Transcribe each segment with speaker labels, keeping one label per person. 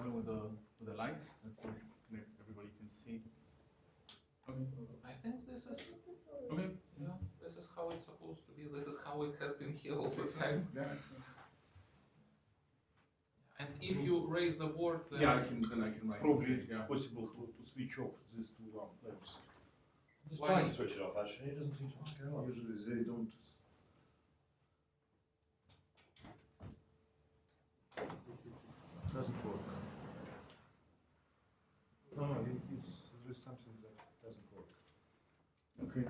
Speaker 1: problem with the lights? Let's see if everybody can see. Okay.
Speaker 2: I think this is
Speaker 1: Okay.
Speaker 2: yeah. This is how it's supposed to be. This is how it has been here all the time.
Speaker 1: Yeah. Excellent.
Speaker 2: And if you raise the word, then
Speaker 1: Yeah, I can write.
Speaker 3: Probably
Speaker 1: something,
Speaker 3: it's
Speaker 1: yeah.
Speaker 3: possible to switch off these two lamps.
Speaker 4: Just
Speaker 2: Why?
Speaker 4: try and switch it off, actually. It doesn't seem to go on.
Speaker 3: Usually they don't. Doesn't work. No, there's something that doesn't work.
Speaker 1: Okay.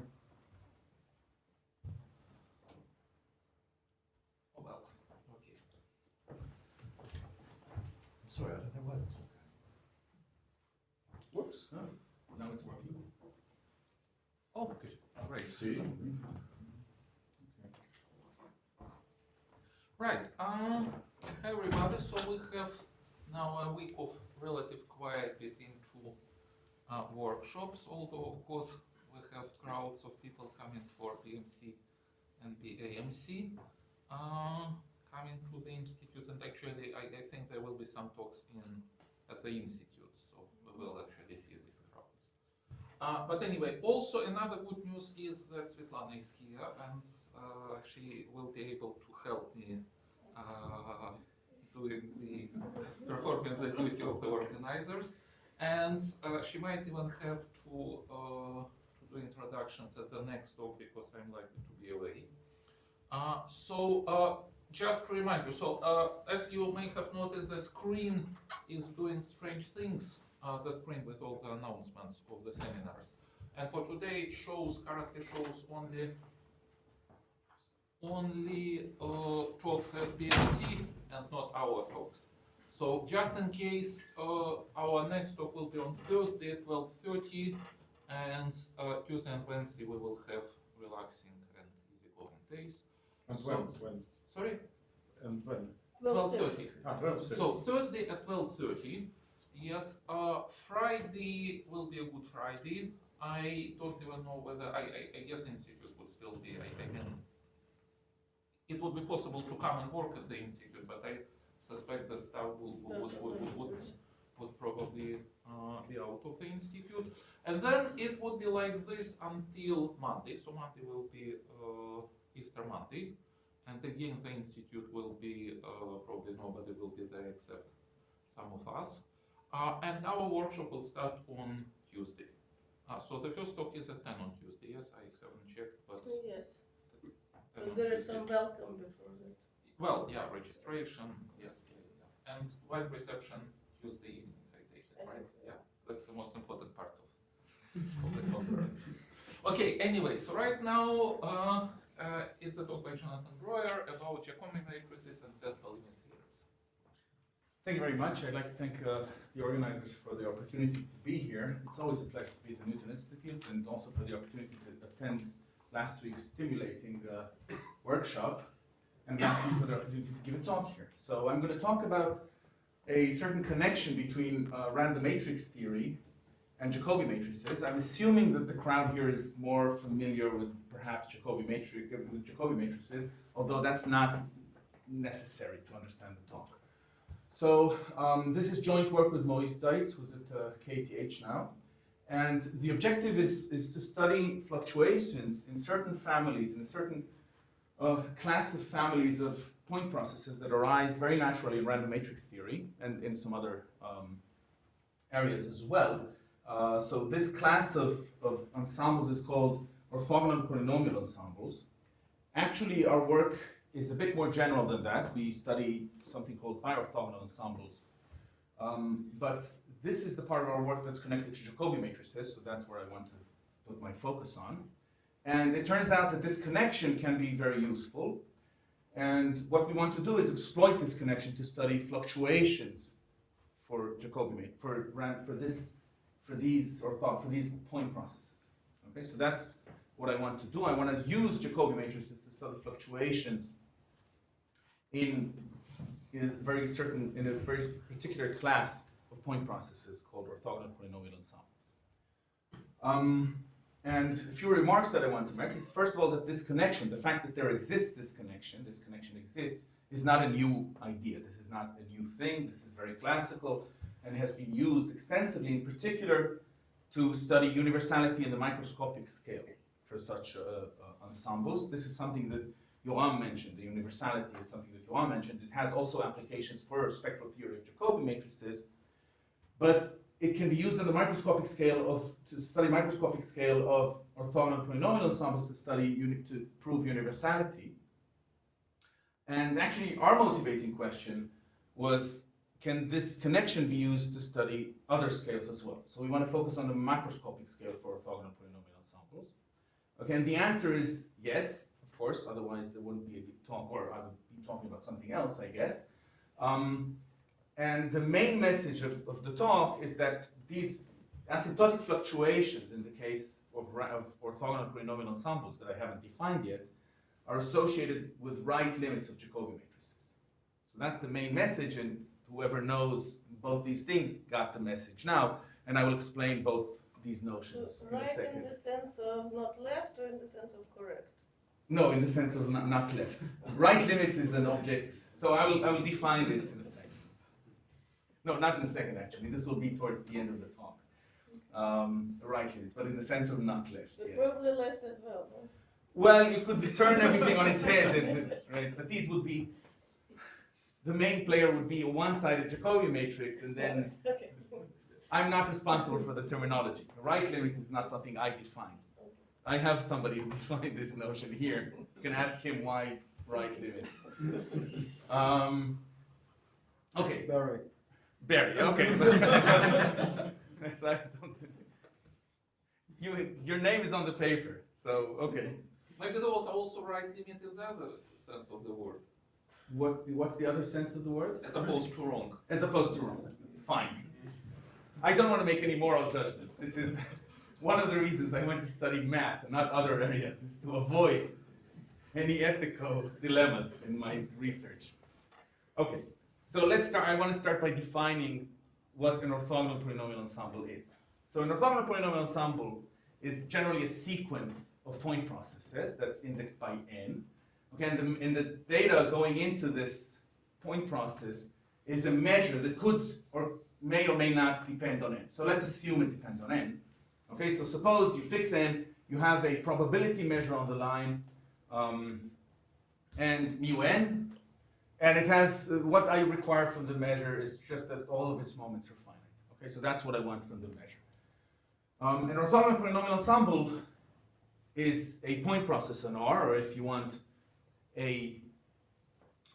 Speaker 2: oh well. Okay.
Speaker 4: Sorry, I don't know why that's not
Speaker 1: Whoops. Oh, now it's working.
Speaker 2: Oh, good. Great.
Speaker 3: See?
Speaker 2: Right. Hi everybody. So we have now a week of relative quiet between two workshops. Although of course we have crowds of people coming for BMC and BAMC coming to the institute, and actually I think there will be some talks at the institute. So we will actually see these crowds. But anyway, also another good news is that Svetlana is here, and she will be able to help me performing the duty of the organizers, and she might even have to do introductions at the next talk because I'm likely to be away. Just to remind you, as you may have noticed, the screen is doing strange things. The screen with all the announcements of the seminars, and for today it currently shows only talks at BMC and not our talks. So just in case, our next talk will be on Thursday at 12:30, and Tuesday and Wednesday we will have relaxing and easygoing days.
Speaker 3: And
Speaker 2: So-
Speaker 3: when?
Speaker 2: Sorry?
Speaker 3: And when?
Speaker 2: 12:30.
Speaker 3: 12:30.
Speaker 2: So Thursday at 12:30. Yes. Friday will be a Good Friday. I don't even know whether I guess the institute would still be. I mean, it would be possible to come and work at the institute, but I suspect the staff would probably be out of the institute. And then it would be like this until Monday. So Monday will be Easter Monday, and again the institute will be probably nobody will be there except some of us. And our workshop will start on Tuesday. So the first talk is at 10 on Tuesday. Yes, I haven't checked, but
Speaker 5: Yes,
Speaker 2: 10
Speaker 5: but
Speaker 2: on
Speaker 5: there is
Speaker 2: Tuesday.
Speaker 5: some welcome before that.
Speaker 2: Well, yeah, registration, yes, yeah. And wine reception Tuesday evening, I take it,
Speaker 5: I
Speaker 2: right?
Speaker 5: think so.
Speaker 2: Yeah, that's the most important part of the conference. Okay, anyway, so right now it's a talk by Jonathan Breuer about Jacobi matrices and self-limit theorems.
Speaker 1: Thank you very much. I'd like to thank the organizers for the opportunity to be here. It's always a pleasure to be at the Newton Institute, and also for the opportunity to attend last week's stimulating workshop, and lastly for the opportunity to give a talk here. So I'm going to talk about a certain connection between random matrix theory and Jacobi matrices. I'm assuming that the crowd here is more familiar with perhaps Jacobi matrices, although that's not necessary to understand the talk. So this is joint work with Mois Deitz, who's at KTH now. And the objective is to study fluctuations in certain families, in a certain class of families of point processes that arise very naturally in random matrix theory and in some other areas as well. So this class of ensembles is called orthogonal polynomial ensembles. Actually, our work is a bit more general than that. We study something called biorthogonal ensembles. But this is the part of our work that's connected to Jacobi matrices, so that's where I want to put my focus on. And it turns out that this connection can be very useful. And what we want to do is exploit this connection to study fluctuations for Jacobi for these point processes. Okay, so that's what I want to do. I want to use Jacobi matrices to study fluctuations in a very particular class of point processes called orthogonal polynomial ensemble. And a few remarks that I want to make is, first of all, that this connection, the fact that there exists this connection exists, is not a new idea. This is not a new thing. This is very classical. and has been used extensively, in particular, to study universality in the microscopic scale for such ensembles. This is something that Johan mentioned. The universality is something that Johan mentioned. It has also applications for spectral theory of Jacobi matrices, but it can be used on the microscopic scale to study microscopic scale of orthogonal polynomial ensembles to prove universality. And actually, our motivating question was, can this connection be used to study other scales as well? So we want to focus on the macroscopic scale for orthogonal polynomial ensembles. Okay, and the answer is yes, of course, otherwise there wouldn't be a talk, or I would be talking about something else, I guess. And the main message of the talk is that these asymptotic fluctuations in the case of orthogonal polynomial ensembles that I haven't defined yet are associated with right limits of Jacobi matrices. So that's the main message, and whoever knows both these things got the message now, and I will explain both these notions
Speaker 5: So
Speaker 1: in a
Speaker 5: right
Speaker 1: second.
Speaker 5: in the sense of not left or in the sense of correct?
Speaker 1: No, in the sense of not left. Right limits is an object, so I will define this in a second. No, not in a second actually, this will be towards the end of the talk. Right limits, but in the sense of not left,
Speaker 5: But
Speaker 1: yes.
Speaker 5: probably left as well, no?
Speaker 1: Well, you could turn everything on its head, right? But these would be, the main player would be a one-sided Jacobi matrix, and then
Speaker 5: Okay.
Speaker 1: I'm not responsible for the terminology. Right limit is not something I define. I have somebody who defined this notion here. You can ask him why right limits. Okay,
Speaker 3: Barry.
Speaker 1: Barry. Okay. So, your name is on the paper, so okay.
Speaker 2: Maybe there was also right limit in the other sense of the word,
Speaker 1: What's the other sense of the word?
Speaker 2: as opposed to wrong.
Speaker 1: As opposed to wrong. Fine. I don't want to make any moral judgments. This is one of the reasons I went to study math and not other areas, is to avoid any ethical dilemmas in my research. Okay, so let's start. I want to start by defining what an orthogonal polynomial ensemble is. So an orthogonal polynomial ensemble is generally a sequence of point processes that's indexed by n. Okay, and the data going into this point process is a measure that could or may not depend on n. So let's assume it depends on n. Okay, so suppose you fix n, you have a probability measure on the line, and mu n, and it has, what I require from the measure is just that all of its moments are finite. Okay, so that's what I want from the measure. An orthogonal polynomial ensemble is a point process on R, or if you want a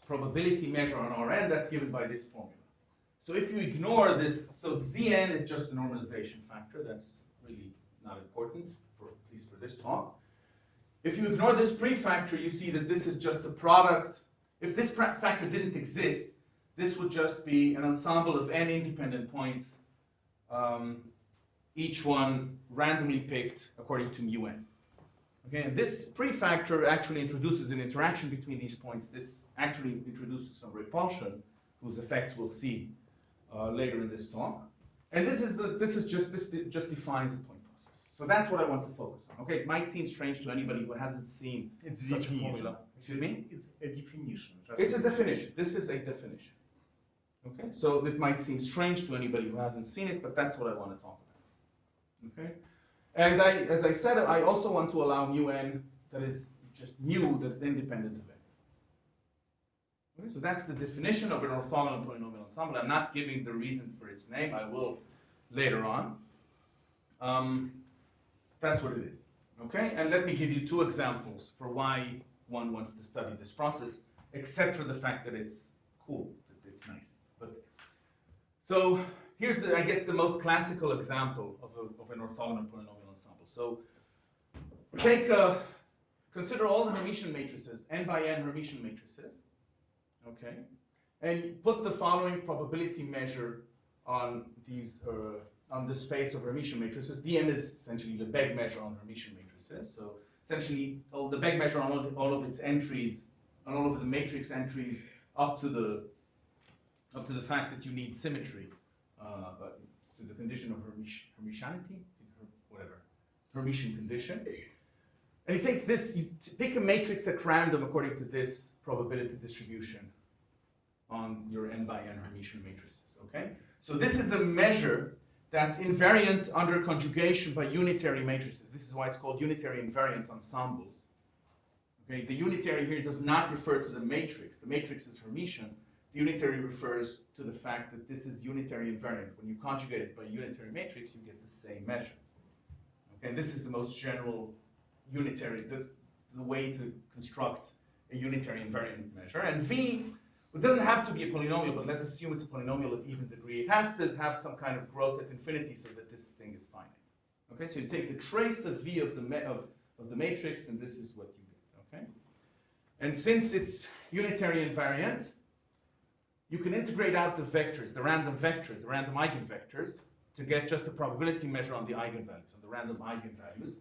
Speaker 1: probability measure on Rn, that's given by this formula. So if you ignore this, so Zn is just a normalization factor, that's really not important, at least for this talk. If you ignore this prefactor, you see that this is just a product. If this factor didn't exist, this would just be an ensemble of n independent points, each one randomly picked according to mu n. Okay, and this prefactor actually introduces an interaction between these points. This actually introduces some repulsion, whose effects we'll see later in this talk. And this just defines a point process. So that's what I want to focus on. Okay, it might seem strange to anybody who hasn't seen
Speaker 3: It's
Speaker 1: such a
Speaker 3: definition.
Speaker 1: formula. Excuse me?
Speaker 3: It's a definition.
Speaker 1: It's a definition. This is a definition. Okay, so it might seem strange to anybody who hasn't seen it, but that's what I want to talk about. Okay, and as I said, I also want to allow mu n that is just mu that's independent of n. Okay, so that's the definition of an orthogonal polynomial ensemble. I'm not giving the reason for its name. I will later on. That's what it is. Okay, and let me give you two examples for why one wants to study this process, except for the fact that it's cool, that it's nice. But so here's I guess the most classical example of an orthogonal polynomial ensemble. So consider all the Hermitian matrices, n by n Hermitian matrices. Okay, and put the following probability measure on these on the space of Hermitian matrices. Dm is essentially the Lebesgue measure on Hermitian matrices. So essentially, the Lebesgue measure on all of its entries, on all of the matrix entries, up to the fact that you need symmetry, to the condition of Hermitianity, whatever, Hermitian condition. And you take this, you pick a matrix at random according to this probability distribution. on your n by n Hermitian matrices, okay? So this is a measure that's invariant under conjugation by unitary matrices. This is why it's called unitary invariant ensembles. Okay, the unitary here does not refer to the matrix. The matrix is Hermitian. The unitary refers to the fact that this is unitary invariant. When you conjugate it by a unitary matrix, you get the same measure. Okay, this is the most general unitary, this is the way to construct a unitary invariant measure. And V, it doesn't have to be a polynomial, but let's assume it's a polynomial of even degree. It has to have some kind of growth at infinity so that this thing is finite. Okay, so you take the trace of V of the matrix, and this is what you get. Okay, and since it's unitary invariant, you can integrate out the vectors, the random eigenvectors, to get just a probability measure on the eigenvalues, on the random eigenvalues.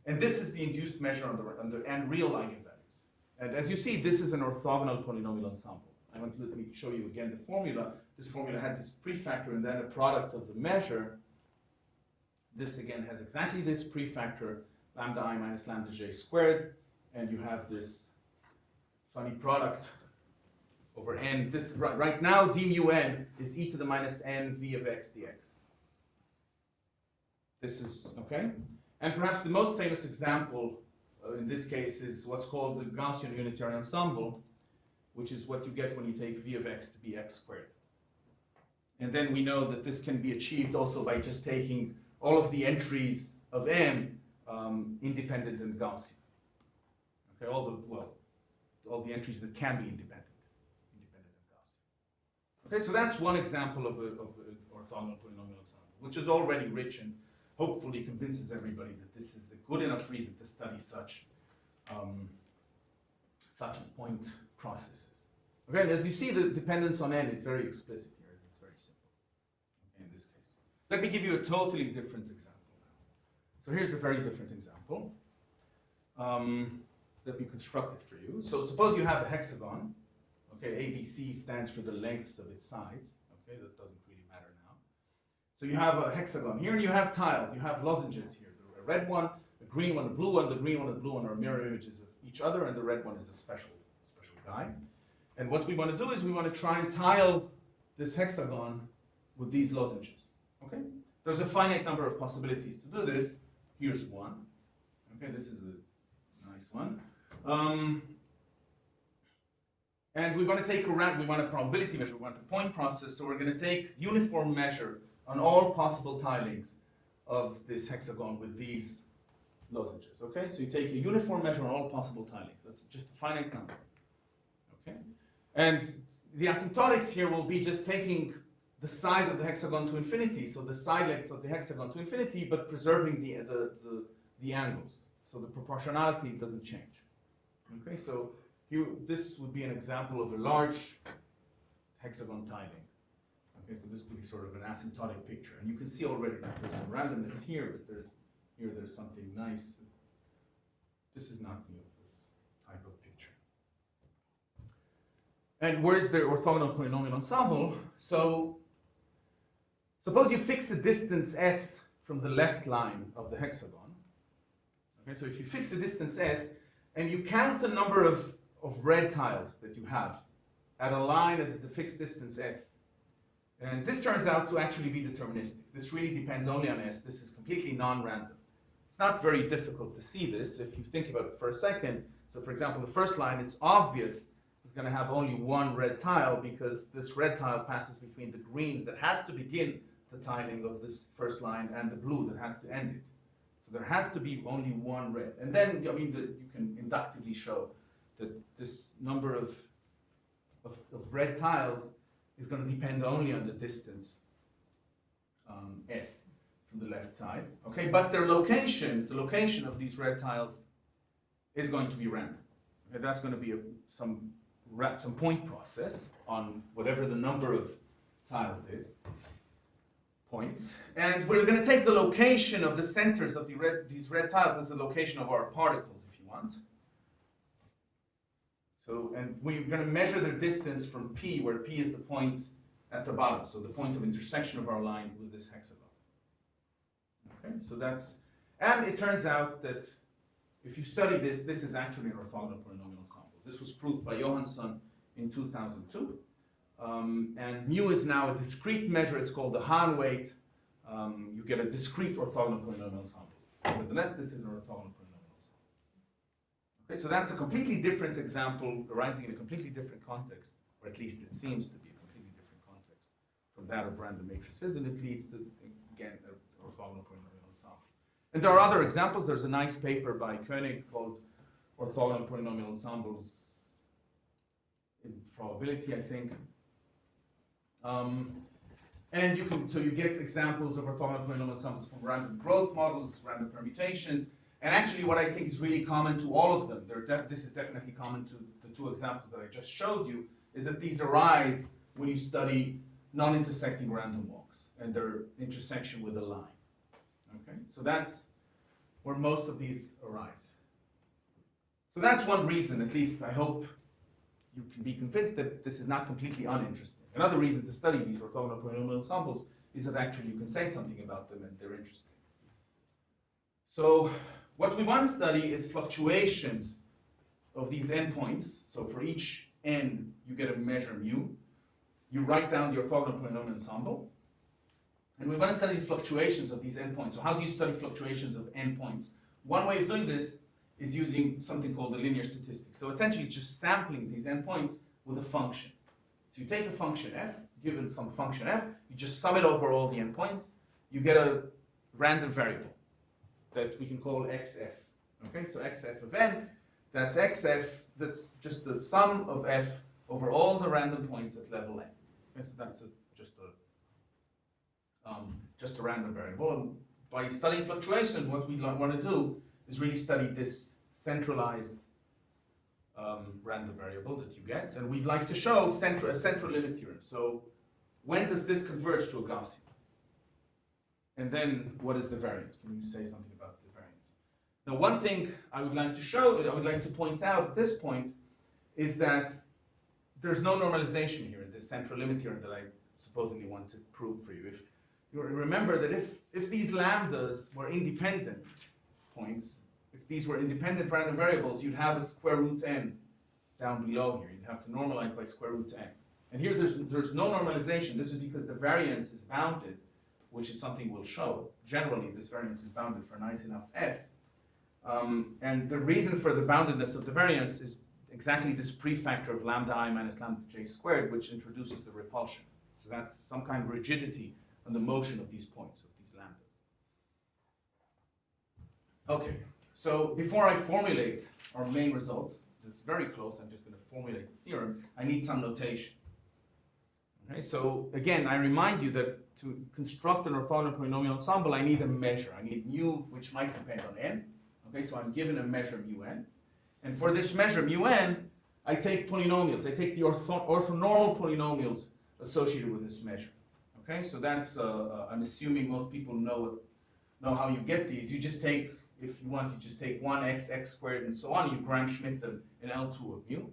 Speaker 1: And this is the induced measure on the n real eigenvalues. And as you see, this is an orthogonal polynomial ensemble. Let me show you again the formula. This formula had this prefactor and then a product of the measure. This again has exactly this prefactor, lambda I minus lambda j squared, and you have this funny product over n. This right now d mu n is e to the minus n v of x dx. This is okay, and perhaps the most famous example in this case is what's called the Gaussian unitary ensemble, which is what you get when you take v of x to be x squared. And then we know that this can be achieved also by just taking all of the entries of m independent and Gaussian. Okay, all the entries that can be independent and Gaussian. Okay, so that's one example of an orthogonal polynomial ensemble, which is already rich and hopefully convinces everybody that this is a good enough reason to study such point processes. Okay, and as you see, the dependence on n is very explicit here. It's very simple in this case. Let me give you a totally different example now. So here's a very different example. Let me construct it for you. So suppose you have a hexagon. Okay, ABC stands for the lengths of its sides. Okay, that doesn't really matter now. So you have a hexagon here, and you have tiles. You have lozenges here. A red one, a green one, a blue one. The green one and the blue one are mirror images of each other, and the red one is a special guy. And what we want to do is we want to try and tile this hexagon with these lozenges. Okay? There's a finite number of possibilities to do this. Here's one. Okay, this is a nice one. And we want to take we want a probability measure, we want a point process, so we're going to take uniform measure on all possible tilings of this hexagon with these lozenges. Okay, so you take a uniform measure on all possible tilings. That's just a finite number. Okay, and the asymptotics here will be just taking the size of the hexagon to infinity, so the side length of the hexagon to infinity, but preserving the angles. So the proportionality doesn't change. Okay, so this would be an example of a large hexagon tiling. Okay, so this would be sort of an asymptotic picture, and you can see already that there's some randomness here, but there's something nice. This is not new, this type of picture. And where's the orthogonal polynomial ensemble? So suppose you fix a distance s from the left line of the hexagon. Okay, so if you fix a distance s and you count the number of red tiles that you have at a line at the fixed distance s, and this turns out to actually be deterministic. This really depends only on s. This is completely non-random. It's not very difficult to see this if you think about it for a second. So for example, the first line, it's obvious it's going to have only one red tile because this red tile passes between the green that has to begin the tiling of this first line and the blue that has to end it. So there has to be only one red. And then, I mean, you can inductively show that this number of red tiles is going to depend only on the distance s from the left side. Okay, but their location, the location of these red tiles is going to be random. Okay, that's going to be some point process on whatever the number of tiles is, points. And we're going to take the location of the centers of these red tiles as the location of our particles, if you want. So, and we're going to measure their distance from P, where P is the point at the bottom, so the point of intersection of our line with this hexagon. Okay, so that's, and it turns out that if you study this, this is actually an orthogonal polynomial ensemble. This was proved by Johansson in 2002. And mu is now a discrete measure. It's called the Hahn weight. You get a discrete orthogonal polynomial ensemble. Nevertheless, this is an orthogonal polynomial ensemble. Okay, so that's a completely different example arising in a completely different context, or at least it seems to be a completely different context from that of random matrices, and it leads to, again, an orthogonal polynomial ensemble. And there are other examples. There's a nice paper by Koenig called Orthogonal Polynomial Ensembles in Probability, I think. And you get examples of orthogonal polynomial ensembles from random growth models, random permutations, and actually what I think is really common to all of them, this is definitely common to the two examples that I just showed you, is that these arise when you study non-intersecting random walks and their intersection with a line. Okay, so that's where most of these arise. So that's one reason, at least I hope you can be convinced that this is not completely uninteresting. Another reason to study these orthogonal polynomial ensembles is that actually you can say something about them and they're interesting. So what we want to study is fluctuations of these endpoints. So for each n, you get a measure mu. You write down the orthogonal polynomial ensemble. And we want to study the fluctuations of these endpoints. So how do you study fluctuations of endpoints? One way of doing this is using something called the linear statistic. So essentially just sampling these endpoints with a function. So you take a function f, given some function f, you just sum it over all the endpoints, you get a random variable that we can call xf. Okay, so xf of n, that's xf, that's just the sum of f over all the random points at level n. Okay, so that's just a random variable. And by studying fluctuations, what we want to do is really study this centralized random variable that you get, and we'd like to show a central limit theorem. So when does this converge to a Gaussian? And then what is the variance? Can you say something about the variance? Now, one thing I would like to show, I would like to point out at this point, is that there's no normalization here in this central limit theorem that I supposedly want to prove for you. If you remember that if these lambdas were independent points, if these were independent random variables, you'd have a square root n down below here. You'd have to normalize by square root n. And here there's no normalization. This is because the variance is bounded, which is something we'll show. Generally, this variance is bounded for nice enough f. And the reason for the boundedness of the variance is exactly this prefactor of lambda I minus lambda j squared, which introduces the repulsion. So that's some kind of rigidity on the motion of these points, of these lambdas. Okay, so before I formulate our main result, it's very close, I'm just going to formulate the theorem, I need some notation. Okay, so again, I remind you that to construct an orthogonal polynomial ensemble, I need a measure. I need mu, which might depend on n. Okay, so I'm given a measure mu n. And for this measure mu n, I take polynomials. I take the orthonormal polynomials associated with this measure. Okay, so that's, I'm assuming most people know how you get these. You just take, if you want, you just take 1x, x squared, and so on. You Gram-Schmidt them in L2 of mu.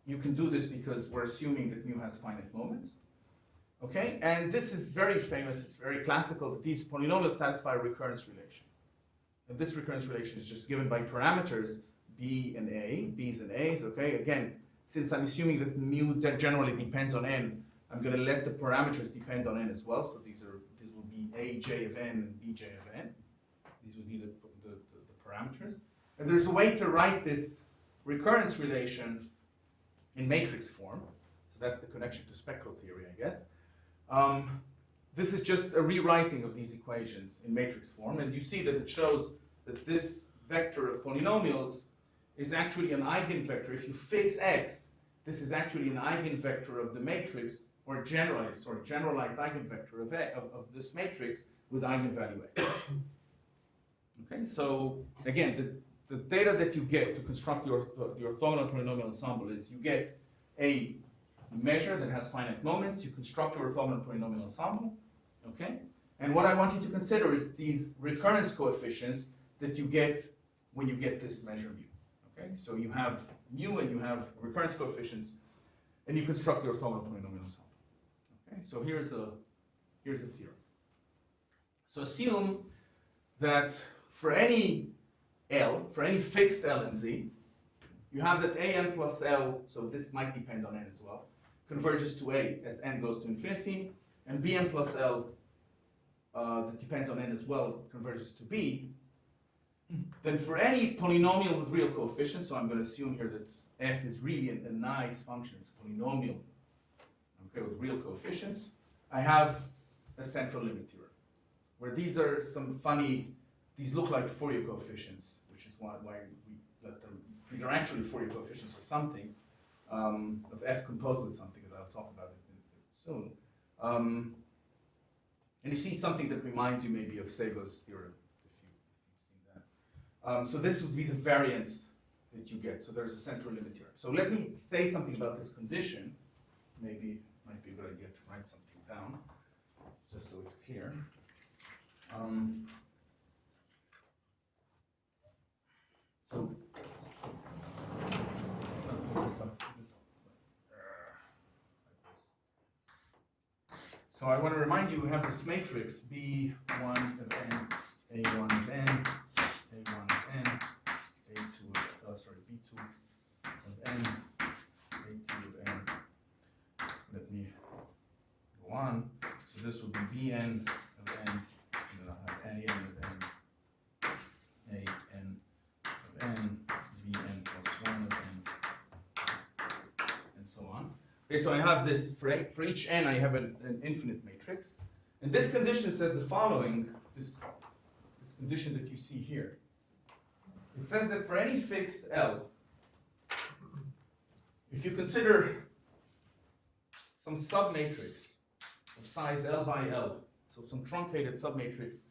Speaker 1: You can do this because we're assuming that mu has finite moments. Okay, and this is very famous, it's very classical, that these polynomials satisfy a recurrence relation. And this recurrence relation is just given by parameters b and a, b's and a's, okay? Again, since I'm assuming that mu generally depends on n, I'm going to let the parameters depend on n as well. So these will be aj of n and bj of n. These would be the parameters. And there's a way to write this recurrence relation in matrix form. So that's the connection to spectral theory, I guess. This is just a rewriting of these equations in matrix form, and you see that it shows that this vector of polynomials is actually an eigenvector. If you fix x, this is actually an eigenvector of the matrix, or generalized eigenvector of this matrix with eigenvalue x. Okay, so again, the data that you get to construct the orthogonal polynomial ensemble is you get a measure that has finite moments, you construct your orthogonal polynomial ensemble, okay? And what I want you to consider is these recurrence coefficients that you get when you get this measure mu, okay? So you have mu and you have recurrence coefficients, and you construct the orthogonal polynomial ensemble, okay? So here's a theorem. So assume that for any L, for any fixed L and Z, you have that an plus L, so this might depend on n as well, converges to A as n goes to infinity, and Bn plus L, that depends on n as well, converges to B, then for any polynomial with real coefficients, so I'm going to assume here that f is really a nice function, it's a polynomial, okay, with real coefficients, I have a central limit theorem, where these are some funny, these look like Fourier coefficients, which is why we let them, these are actually Fourier coefficients of something, of f composed with something that I'll talk about it soon. And you see something that reminds you maybe of Sego's theorem, if you've seen that. So this would be the variance that you get. So there's a central limit theorem. So let me say something about this condition. Maybe it might be a good idea to write something down, just so it's clear. So I'll put this up. So I want to remind you, we have this matrix B1 of n, A1 of n, A1 of n, A2 of, B2 of n, A2 of n. Let me go on. So this would be Bn of n, and then I'll have An of n, An of n, Bn plus 1 of n, and so on. Okay, so I have this, for each n I have an infinite matrix. And this condition says the following, this condition that you see here. It says that for any fixed L, if you consider some submatrix of size L by L, so some truncated submatrix,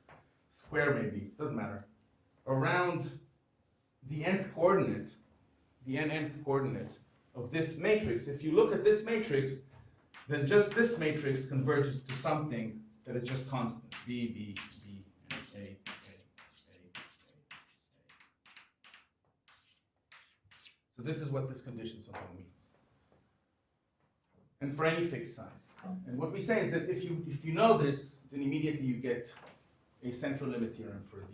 Speaker 1: square maybe, doesn't matter, around the nth coordinate, the nth coordinate of this matrix, if you look at this matrix, then just this matrix converges to something that is just constant. B, B, B, and A. So this is what this condition somehow means. And for any fixed size. And what we say is that if you know this, then immediately you get a central limit theorem for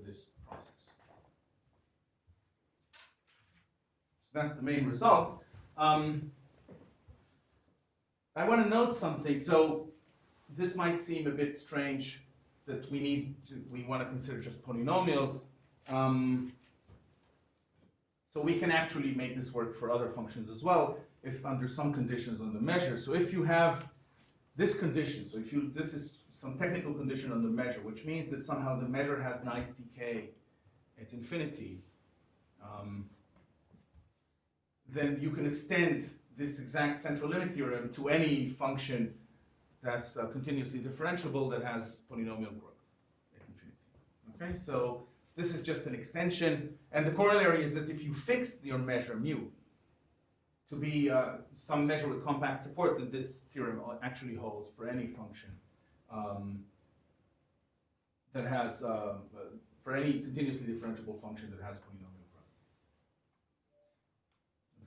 Speaker 1: this process. That's the main result. I want to note something. So this might seem a bit strange that we want to consider just polynomials. So we can actually make this work for other functions as well, if under some conditions on the measure. So if you have this condition, so this is some technical condition on the measure, which means that somehow the measure has nice decay, it's infinity. Then you can extend this exact central limit theorem to any function that's continuously differentiable that has polynomial growth at infinity. Okay, so this is just an extension, and the corollary is that if you fix your measure mu to be some measure with compact support, then this theorem actually holds for any function that has for any continuously differentiable function that has polynomial growth.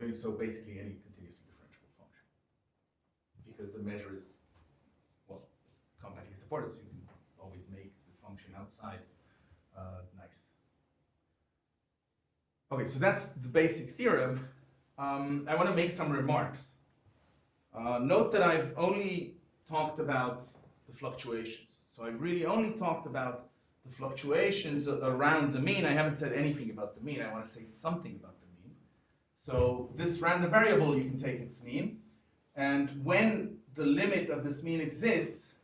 Speaker 1: Okay, so basically any continuously differentiable function, because the measure is, well, it's compactly supported, so you can always make the function outside nice. Okay, so that's the basic theorem. I want to make some remarks. Note that I've only talked about the fluctuations. So I really only talked about the fluctuations around the mean. I haven't said anything about the mean. I want to say something about the mean. So this random variable, you can take its mean. And when the limit of this mean exists,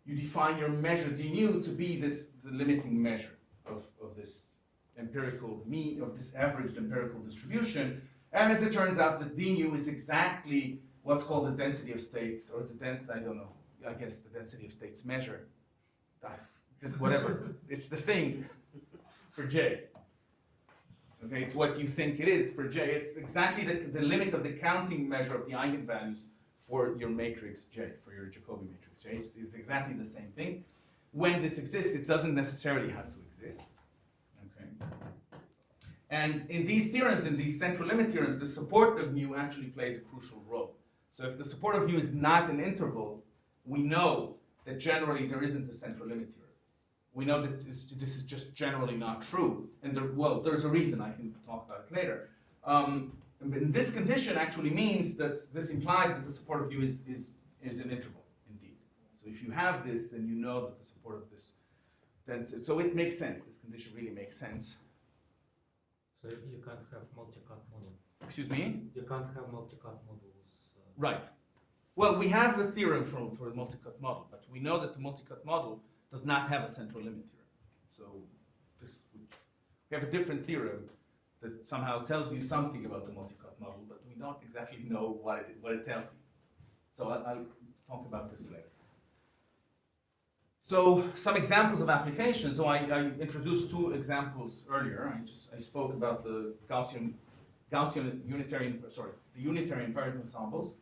Speaker 1: you define your measure d nu to be the limiting measure of this empirical mean, of this averaged empirical distribution. And as it turns out, the d nu is exactly what's called the density of states, or the density, I don't know, I guess the density of states measure. Whatever, it's the thing for J. Okay, it's what you think it is for J. It's exactly the limit of the counting measure of the eigenvalues for your matrix J, for your Jacobi matrix J. It's exactly the same thing. When this exists, it doesn't necessarily have to exist. Okay. And in these theorems, in these central limit theorems, the support of mu actually plays a crucial role. So if the support of mu is not an interval, we know that generally there isn't a central limit theorem. We know that this is just generally not true. And there's a reason, I can talk about it later. And this condition actually means that this implies that the support of u is an interval, indeed. So if you have this, then you know that the support of this, so it makes sense. This condition really makes sense.
Speaker 6: So you can't have multi-cut model.
Speaker 1: Excuse me?
Speaker 6: You can't have multi-cut models.
Speaker 1: Right. Well, we have a theorem for the multi-cut model, but we know that the multi-cut model does not have a central limit theorem. So we have a different theorem that somehow tells you something about the multi-cut model, but we don't exactly know what it tells you. So I'll talk about this later. So some examples of applications. So I introduced two examples earlier. I spoke about the unitary invariant ensembles.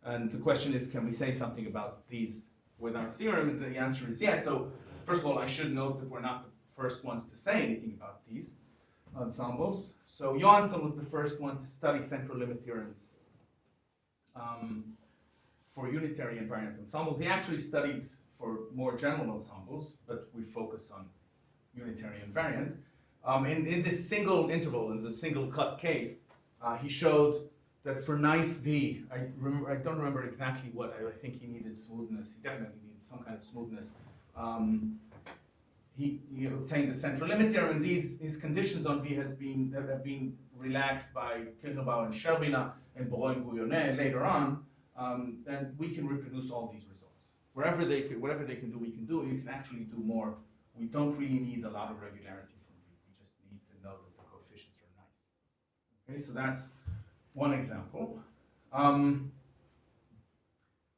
Speaker 1: And the question is, can we say something about these with our theorem? And the answer is yes. So first of all, I should note that we're not the first ones to say anything about these ensembles. So Johansson was the first one to study central limit theorems for unitary invariant ensembles. He actually studied for more general ensembles, but we focus on unitary invariant. In this single interval, in the single cut case, he showed that for nice V, I don't remember exactly what, I think he needed smoothness. He definitely needed some kind of smoothness. He obtained the central limit theorem, and these conditions on V have been relaxed by Kirchhoff and Sherbina and Breuer and Bouillonnet later on, and we can reproduce all these results. Whatever they can do, we can do. You can actually do more. We don't really need a lot of regularity from V. We just need to know that the coefficients are nice. Okay, so that's one example.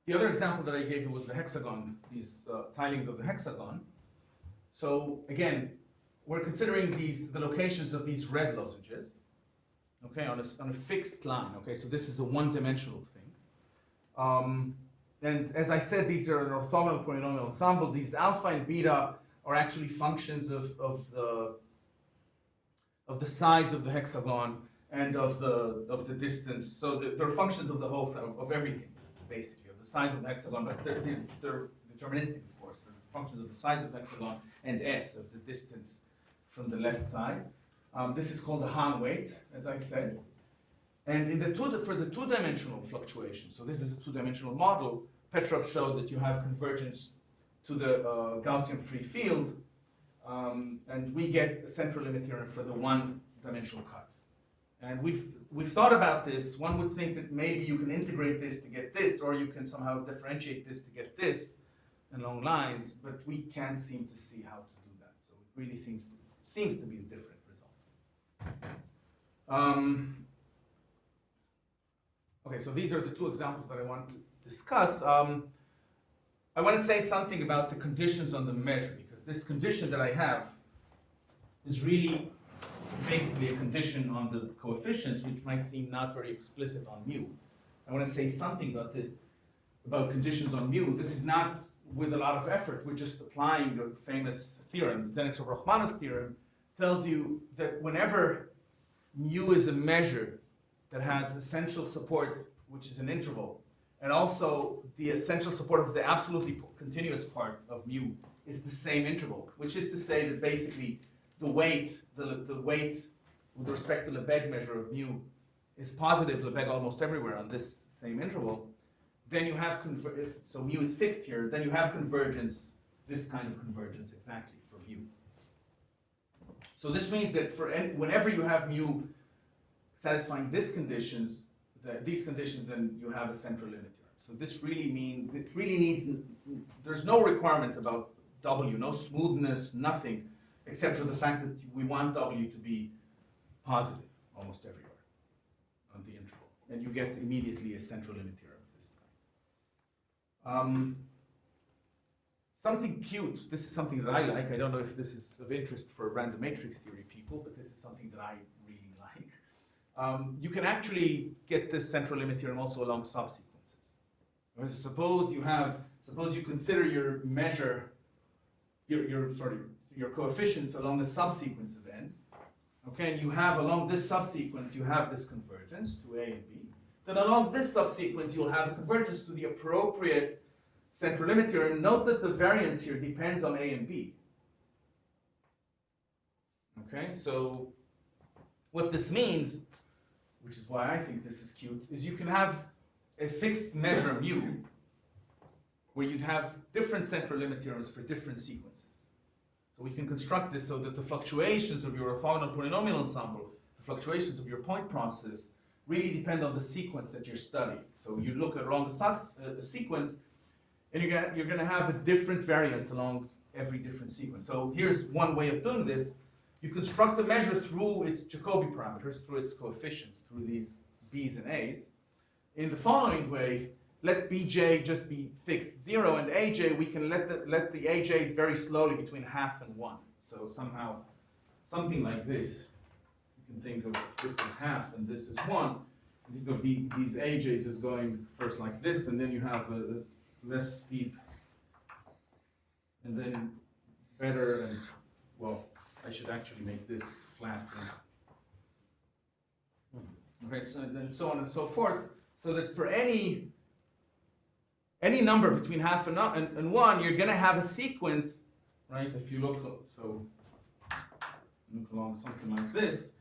Speaker 1: The other example that I gave you was the hexagon, these tilings of the hexagon. So again, we're considering the locations of these red lozenges, okay, on a fixed line. Okay, so this is a one-dimensional thing. And as I said, these are an orthogonal polynomial ensemble. These alpha and beta are actually functions of the sides of the hexagon and of the distance. So they're functions of the whole of everything, basically, of the size of the hexagon. But they're deterministic, of course. They're functions of the size of the hexagon and s of the distance from the left side. This is called the Hahn weight, as I said. And for the two-dimensional fluctuation, so this is a two-dimensional model, Petrov showed that you have convergence to the Gaussian free field, and we get a central limit theorem for the one-dimensional cuts. And we've thought about this. One would think that maybe you can integrate this to get this, or you can somehow differentiate this to get this along lines, but we can't seem to see how to do that. So it really seems to be a different result. Okay, so these are the two examples that I want to discuss. I want to say something about the conditions on the measure, because this condition that I have is really basically a condition on the coefficients, which might seem not very explicit on mu. I want to say something about conditions on mu. This is not with a lot of effort. We're just applying the famous theorem. The Denisov-Rachmanov theorem tells you that whenever mu is a measure that has essential support, which is an interval, and also the essential support of the absolutely continuous part of mu is the same interval, which is to say that basically the weight with respect to Lebesgue measure of mu is positive Lebesgue almost everywhere on this same interval, then you have, so mu is fixed here, then you have convergence, this kind of convergence exactly for mu. So this means that whenever you have mu satisfying these conditions, then you have a central limit theorem. So this really means, there's no requirement about W, no smoothness, nothing, except for the fact that we want W to be positive almost everywhere on the interval. And you get immediately a central limit theorem of this kind. Something cute, this is something that I like. I don't know if this is of interest for random matrix theory people, but this is something that I really like. You can actually get this central limit theorem also along subsequences. Suppose you consider your measure, your coefficients along a subsequence of n's. Okay, and you have along this subsequence, you have this convergence to A and B. Then along this subsequence, you'll have a convergence to the appropriate central limit theorem. Note that the variance here depends on A and B. Okay, so what this means which is why I think this is cute, is you can have a fixed measure mu where you'd have different central limit theorems for different sequences. So we can construct this so that the fluctuations of your orthogonal polynomial ensemble, the fluctuations of your point process, really depend on the sequence that you're studying. So you look along a sequence, and you're going to have a different variance along every different sequence. So here's one way of doing this. You construct a measure through its Jacobi parameters, through its coefficients, through these b's and a's. In the following way, let bj just be fixed 0, and aj, we can let the aj's vary slowly between half and 1. So somehow, something like this. You can think of if this is half and this is 1. Think of these aj's as going first like this, and then you have a less steep, and then better, and well, I should actually make this flat. Okay, so then so on and so forth, so that for any number between half and 1, you're going to have a sequence, right? If you look along something like this,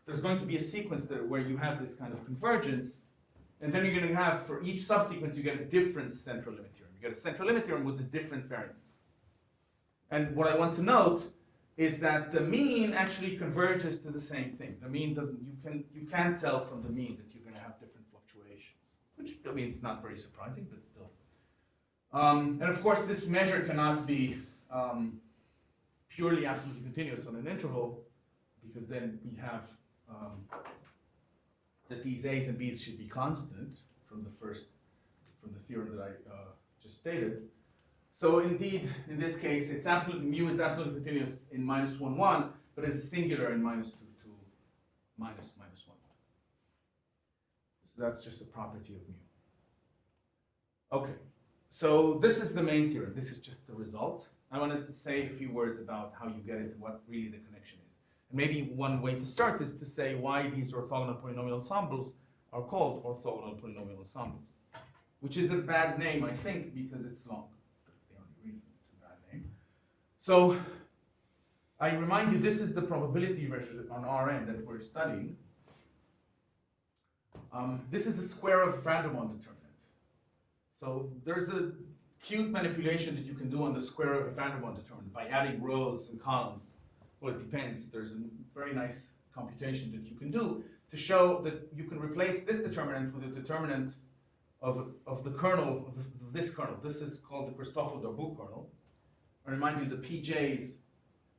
Speaker 1: there's going to be a sequence there where you have this kind of convergence, and then you're going to have, for each subsequence, you get a different central limit theorem. You get a central limit theorem with a different variance. And what I want to note is that the mean actually converges to the same thing. The mean doesn't, you can't tell from the mean that you're going to have different fluctuations, which, I mean, it's not very surprising, but still. And of course, this measure cannot be purely absolutely continuous on an interval, because then we have that these a's and b's should be constant from the theorem that I just stated. So indeed, in this case, it's absolutely, mu is absolutely continuous in -1, 1, but it's singular in -2, 2, minus 1, 1. So that's just a property of mu. Okay, so this is the main theorem. This is just the result. I wanted to say a few words about how you get it and what really the connection is. And maybe one way to start is to say why these orthogonal polynomial ensembles are called orthogonal polynomial ensembles, which is a bad name, I think, because it's long. That's the only reason it's a bad name. So I remind you, this is the probability measure on Rn that we're studying. This is the square of van der Waals determinant. So there's a cute manipulation that you can do on the square of a van der Waals determinant by adding rows and columns. Well, it depends. There's a very nice computation that you can do to show that you can replace this determinant with a determinant of the kernel, of this kernel. This is called the Christoffel-Darboux kernel. I remind you, the PJs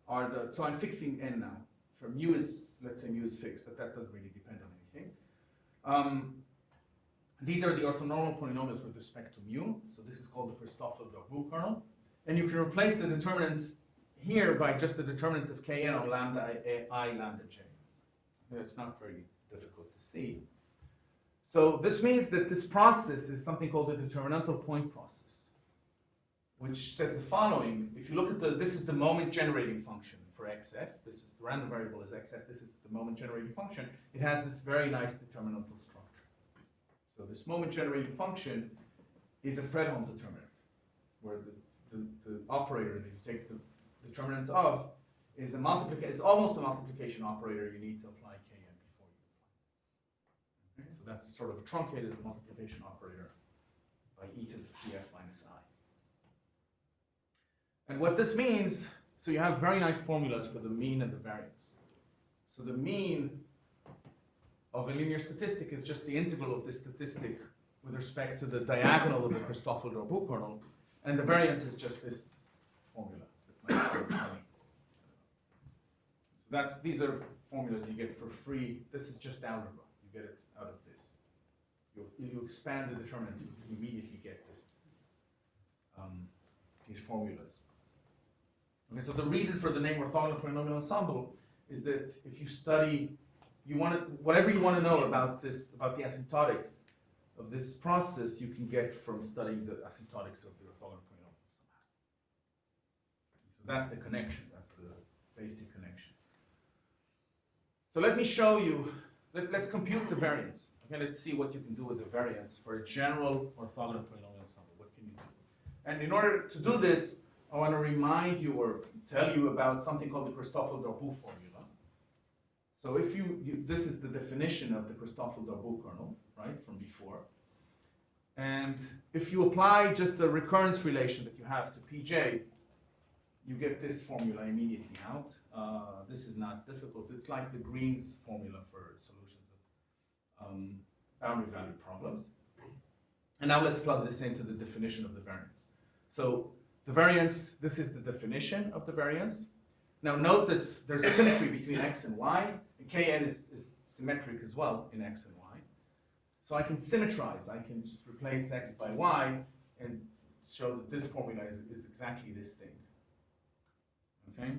Speaker 1: are the, so I'm fixing n now. For mu is, let's say mu is fixed, but that doesn't really depend on anything. These are the orthonormal polynomials with respect to mu. So this is called the Christoffel-Darboux kernel. And you can replace the determinant here by just the determinant of Kn on lambda I lambda j. It's not very difficult to see. So this means that this process is something called the determinantal point process, which says the following. If you look at this is the moment generating function for xf. This is the random variable is xf. This is the moment generating function. It has this very nice determinantal structure. So this moment generating function is a Fredholm determinant, where the operator that you take the determinant of is almost a multiplication operator. You need to apply Kn before you apply. Okay, so that's sort of a truncated multiplication operator by e to the tf minus I. And what this means, so you have very nice formulas for the mean and the variance. So the mean of a linear statistic is just the integral of this statistic with respect to the diagonal of the Christoffel-Darboux kernel, and the variance is just this formula. So these are formulas you get for free. This is just algebra. You get it out of this. You expand the determinant, you immediately get this. These formulas. Okay, so the reason for the name orthogonal polynomial ensemble is that if you study, whatever you want to know about the asymptotics of this process, you can get from studying the asymptotics of the orthogonal polynomial somehow. So that's the connection. That's the basic connection. So let me show you. Let's compute the variance. Okay, let's see what you can do with the variance for a general orthogonal polynomial ensemble. What can you do? And in order to do this, I want to remind you or tell you about something called the Christoffel-Darboux formula. So if this is the definition of the Christoffel-Darboux kernel, right, from before. And if you apply just the recurrence relation that you have to Pj, you get this formula immediately out. This is not difficult. It's like the Green's formula for solutions of boundary value problems. And now let's plug this into the definition of the variance. So the variance, this is the definition of the variance. Now note that there's a symmetry between x and y. And Kn is symmetric as well in x and y. So I can symmetrize. I can just replace x by y and show that this formula is exactly this thing. Okay?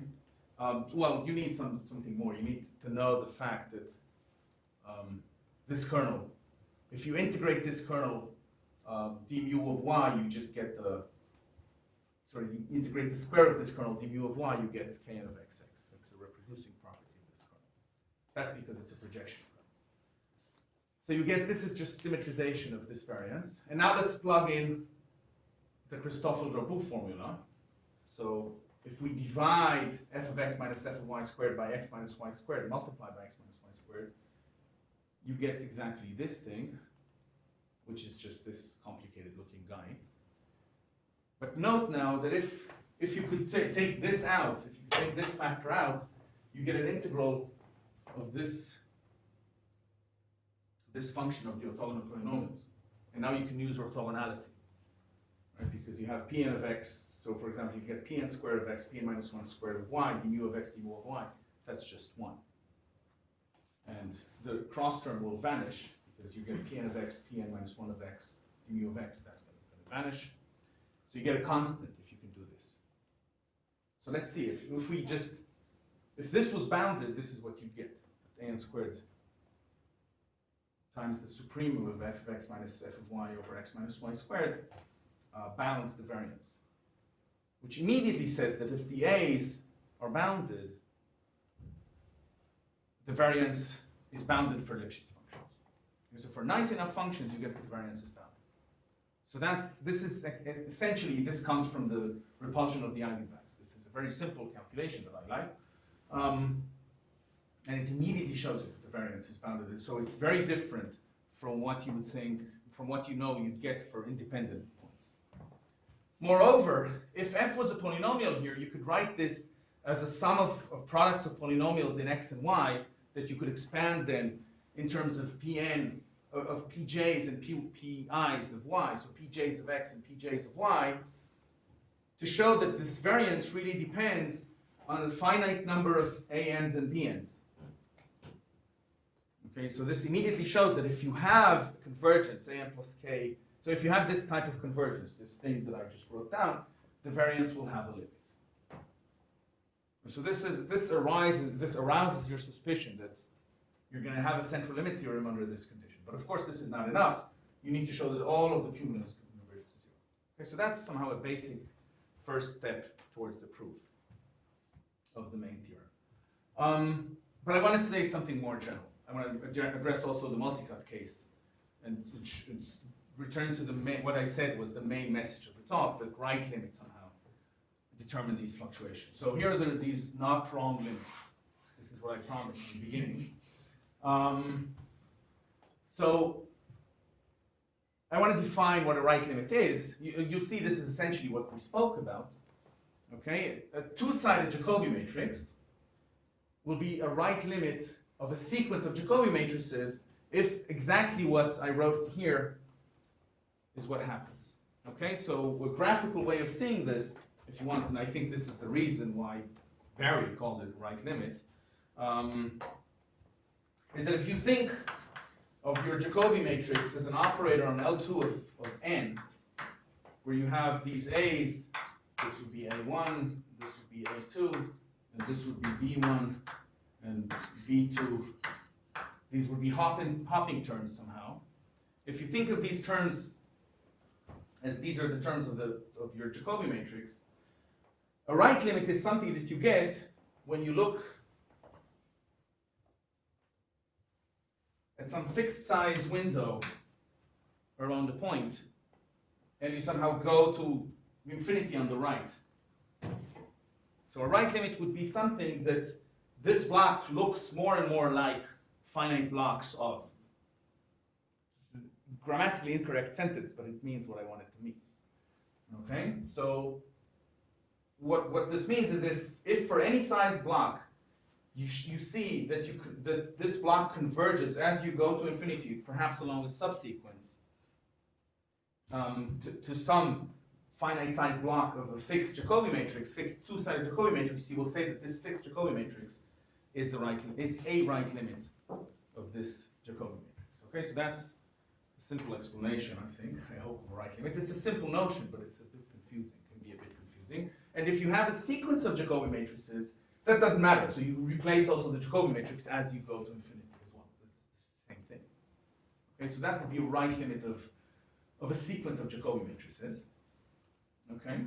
Speaker 1: Well, you need something more. You need to know the fact that this kernel, if you integrate this kernel d mu of y, you just get you integrate the square of this kernel d mu of y, you get Kn of xx. That's a reproducing property of this kernel. That's because it's a projection kernel. So you get, this is just symmetrization of this variance. And now let's plug in the Christoffel-Darboux formula. So if we divide f of x minus f of y squared by x minus y squared, multiply by x minus y squared, you get exactly this thing, which is just this complicated looking guy. But note now that if you could take this out, if you take this factor out, you get an integral of this function of the orthogonal polynomials. And now you can use orthogonality, right? Because you have Pn of x, so for example, you get Pn squared of x, Pn minus 1 squared of y, d mu of x, d mu of y. That's just 1. And the cross term will vanish because you get Pn of x, Pn minus 1 of x, d mu of x. That's going to vanish. So you get a constant if you can do this. So let's see, if this was bounded, this is what you'd get. An squared times the supremum of f of x minus f of y over x minus y squared bounds the variance. Which immediately says that if the a's are bounded, the variance is bounded for Lipschitz functions. So for nice enough functions, you get that the variance is bounded. So essentially, this comes from the repulsion of the eigenvalues. This is a very simple calculation that I like. And it immediately shows it that the variance is bounded. So it's very different from what you would think, from what you know you'd get for independent points. Moreover, if f was a polynomial here, you could write this as a sum of products of polynomials in x and y that you could expand then in terms of Pn, of pj's and pi's of y, so pj's of x and pj's of y, to show that this variance really depends on a finite number of an's and bn's. Okay, so this immediately shows that if you have convergence, an plus k, so if you have this type of convergence, this thing that I just wrote down, the variance will have a limit. So this arouses your suspicion that you're going to have a central limit theorem under this condition. But of course, this is not enough. You need to show that all of the cumulants converge to 0. Okay, so that's somehow a basic first step towards the proof of the main theorem. But I want to say something more general. I want to address also the multicut case and return to what I said was the main message of the talk, that right limits somehow determine these fluctuations. So here are these not wrong limits. This is what I promised in the beginning. So I want to define what a right limit is. You'll see this is essentially what we spoke about. Okay, a two-sided Jacobi matrix will be a right limit of a sequence of Jacobi matrices if exactly what I wrote here is what happens. Okay, so a graphical way of seeing this, if you want, and I think this is the reason why Barry called it right limit, is that if you think of your Jacobi matrix as an operator on L2 of n, where you have these A's, this would be A1, this would be A2, and this would be B1 and B2. These would be hopping terms somehow. If you think of these terms as these are the terms of your Jacobi matrix, a right limit is something that you get when you look at some fixed size window around the point, and you somehow go to infinity on the right. So a right limit would be something that this block looks more and more like finite blocks of. This is a grammatically incorrect sentence, but it means what I want it to mean. Okay, so what this means is if for any size block you see that that this block converges as you go to infinity, perhaps along a subsequence, to some finite size block of a fixed Jacobi matrix, fixed two-sided Jacobi matrix, you will say that this fixed Jacobi matrix is a right limit of this Jacobi matrix. Okay, so that's a simple explanation, I think. I hope of a right limit. It's a simple notion, but it's a bit confusing. Can be a bit confusing. And if you have a sequence of Jacobi matrices, that doesn't matter. So you replace also the Jacobi matrix as you go to infinity as well. It's the same thing. Okay, so that would be a right limit of a sequence of Jacobi matrices. Okay,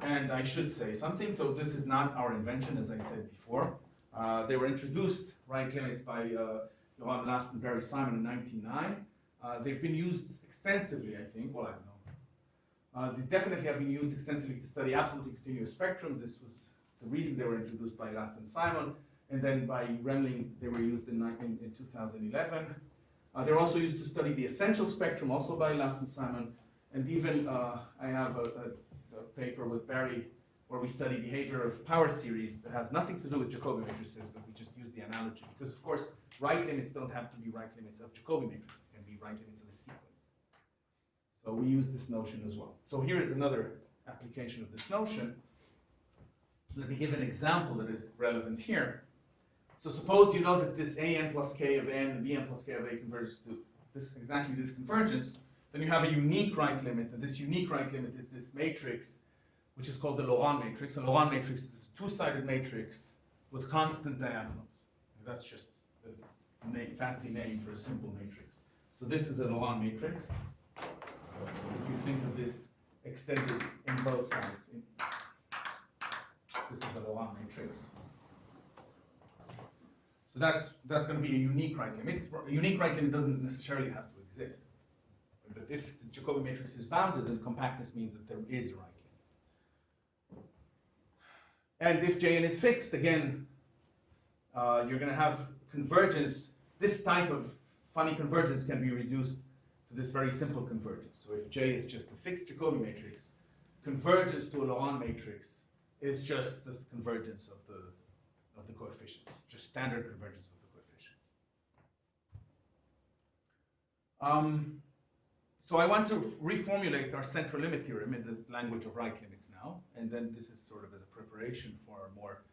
Speaker 1: and I should say something. So this is not our invention, as I said before. They were introduced, right limits, by Johann Last and Barry Simon in 1909. They've been used extensively, I think. Well, I don't know. They definitely have been used extensively to study absolutely continuous spectrum. This was the reason they were introduced by Last and Simon. And then by Remling, they were used in 2011. They were also used to study the essential spectrum, also by Last and Simon. And even I have a paper with Barry where we study behavior of power series that has nothing to do with Jacobi matrices, but we just use the analogy. Because, of course, right limits don't have to be right limits of Jacobi matrices. They can be right limits of a sequence. So we use this notion as well. So here is another application of this notion. Let me give an example that is relevant here. So suppose you know that this an plus k of n and bn plus k of a converges to exactly this convergence. Then you have a unique right limit, and this unique right limit is this matrix, which is called the Laurent matrix. A Laurent matrix is a two-sided matrix with constant diagonals. That's just a fancy name for a simple matrix. So this is a Laurent matrix. If you think of this extended in both sides, this is a Laurent matrix. So that's going to be a unique right limit. A unique right limit doesn't necessarily have to exist. But if the Jacobi matrix is bounded, then compactness means that there is a right limit. And if Jn is fixed, again, you're going to have convergence. This type of funny convergence can be reduced to this very simple convergence. So if J is just a fixed Jacobi matrix, convergence to a Laurent matrix is just this convergence of the coefficients, just standard convergence of the coefficients. So I want to reformulate our central limit theorem in the language of right limits now, and then this is sort of as a preparation for a more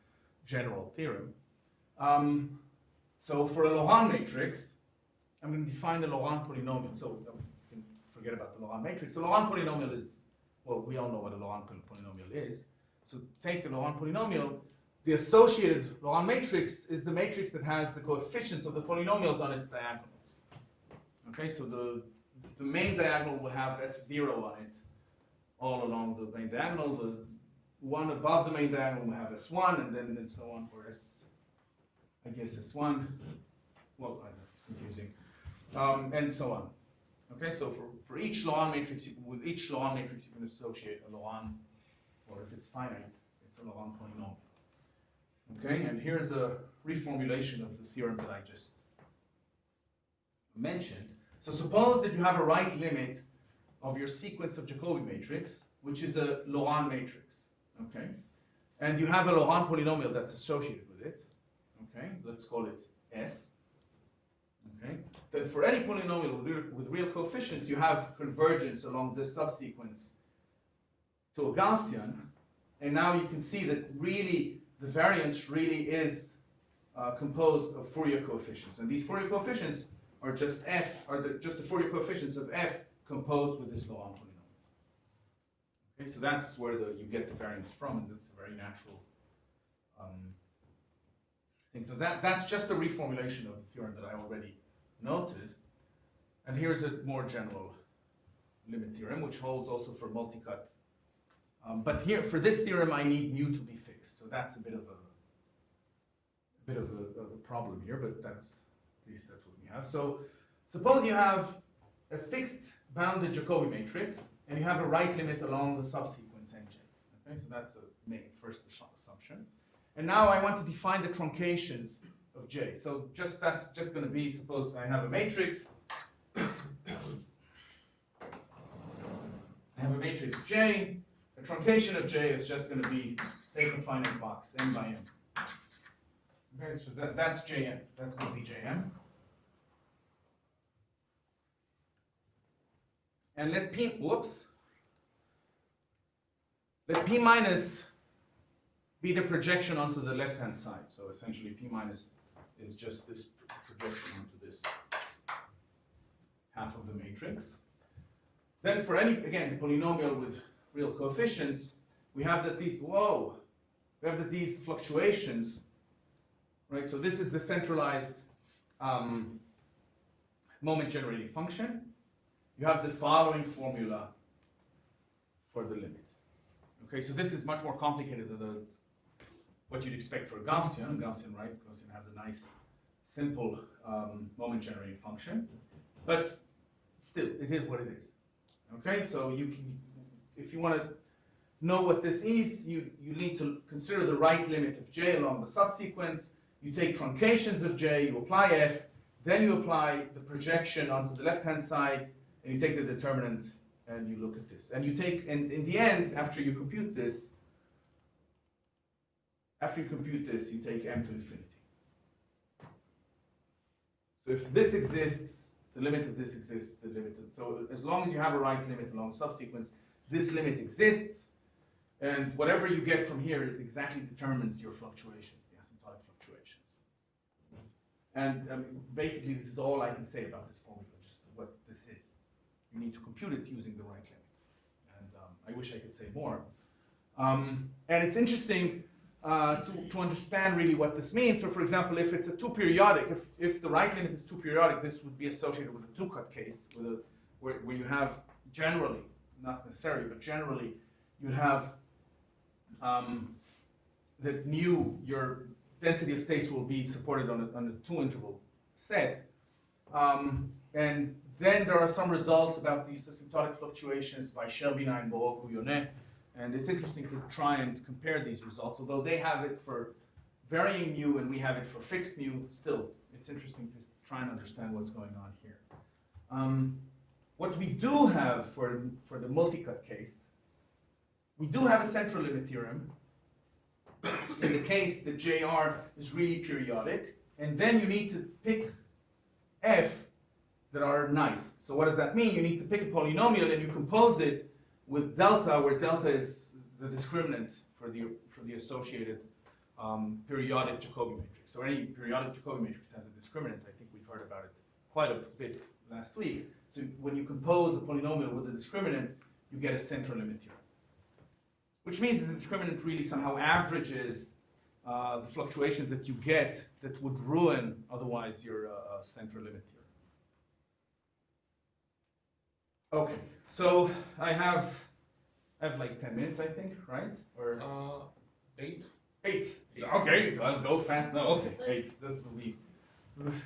Speaker 1: general theorem. So for a Laurent matrix, I'm going to define the Laurent polynomial. So you can forget about the Laurent matrix. So Laurent polynomial is, well, we all know what a Laurent polynomial is. So take a Laurent polynomial. The associated Laurent matrix is the matrix that has the coefficients of the polynomials on its diagonals. Okay, so the main diagonal will have S0 on it all along the main diagonal. The one above the main diagonal will have S1, and so on for I guess S1. Well, it's confusing. And so on. Okay, so for each Laurent matrix, with each Laurent matrix, you can associate a Laurent, or if it's finite, it's a Laurent polynomial. Okay, and here's a reformulation of the theorem that I just mentioned. So suppose that you have a right limit of your sequence of Jacobi matrix, which is a Laurent matrix, okay? And you have a Laurent polynomial that's associated with it, okay? Let's call it S, okay? Then for any polynomial with real coefficients, you have convergence along this subsequence to a Gaussian, and now you can see that really the variance really is composed of Fourier coefficients, and these Fourier coefficients are just f, just the Fourier coefficients of f composed with this Laurent polynomial. Okay, so that's where you get the variance from, and that's a very natural thing. So that's just a reformulation of the theorem that I already noted. And here's a more general limit theorem, which holds also for multicut. But here, for this theorem, I need mu to be fixed. So that's a bit of a problem here, but that's at least that's what we have. So suppose you have a fixed bounded Jacobi matrix, and you have a right limit along the subsequence nj. Okay, so that's a first assumption. And now I want to define the truncations of J. So that's just going to be, suppose I have a matrix. I have a matrix J. The truncation of J is just going to be take a finite box, n by m. Okay, so that's Jm. That's going to be Jm. And let P minus be the projection onto the left-hand side. So essentially P minus is just this projection onto this half of the matrix. Then for any, again, polynomial with real coefficients, we have that these fluctuations, right? So this is the centralized moment generating function. You have the following formula for the limit. Okay, so this is much more complicated than what you'd expect for a Gaussian. Gaussian, right? Gaussian has a nice, simple moment generating function, but still, it is what it is. Okay, so you can, if you want to know what this is, you need to consider the right limit of J along the subsequence. You take truncations of J, you apply F, then you apply the projection onto the left-hand side, and you take the determinant and you look at this. And you take, and in the end, after you compute this, you take m to infinity. So if this exists, the limit of this exists, the limit of, so as long as you have a right limit along the subsequence, this limit exists, and whatever you get from here, it exactly determines your fluctuations, the asymptotic fluctuations. And basically, this is all I can say about this formula, just what this is. You need to compute it using the right limit. And I wish I could say more. And it's interesting to understand really what this means. So for example, if it's a two-periodic, if the right limit is two-periodic, this would be associated with a two-cut case, with where you have generally, not necessarily, but generally, you'd have that your density of states will be supported on a two-interval set. And then there are some results about these asymptotic fluctuations by Sherbina and Borok-Houyonet. And it's interesting to try and compare these results. Although they have it for varying mu and we have it for fixed mu, still, it's interesting to try and understand what's going on here. What we do have for the multi-cut case, we do have a central limit theorem in the case that JR is really periodic, and then you need to pick F that are nice. So what does that mean? You need to pick a polynomial and you compose it with delta, where delta is the discriminant for the associated periodic Jacobi matrix. So any periodic Jacobi matrix has a discriminant. I think we've heard about it quite a bit last week. So when you compose a polynomial with a discriminant, you get a central limit theorem, which means that the discriminant really somehow averages the fluctuations that you get that would ruin otherwise your central limit theorem. Okay, so I have like 10 minutes, I think, right? Or
Speaker 2: 8.
Speaker 1: 8. Okay, so I'll go fast now. Okay, 8. This will be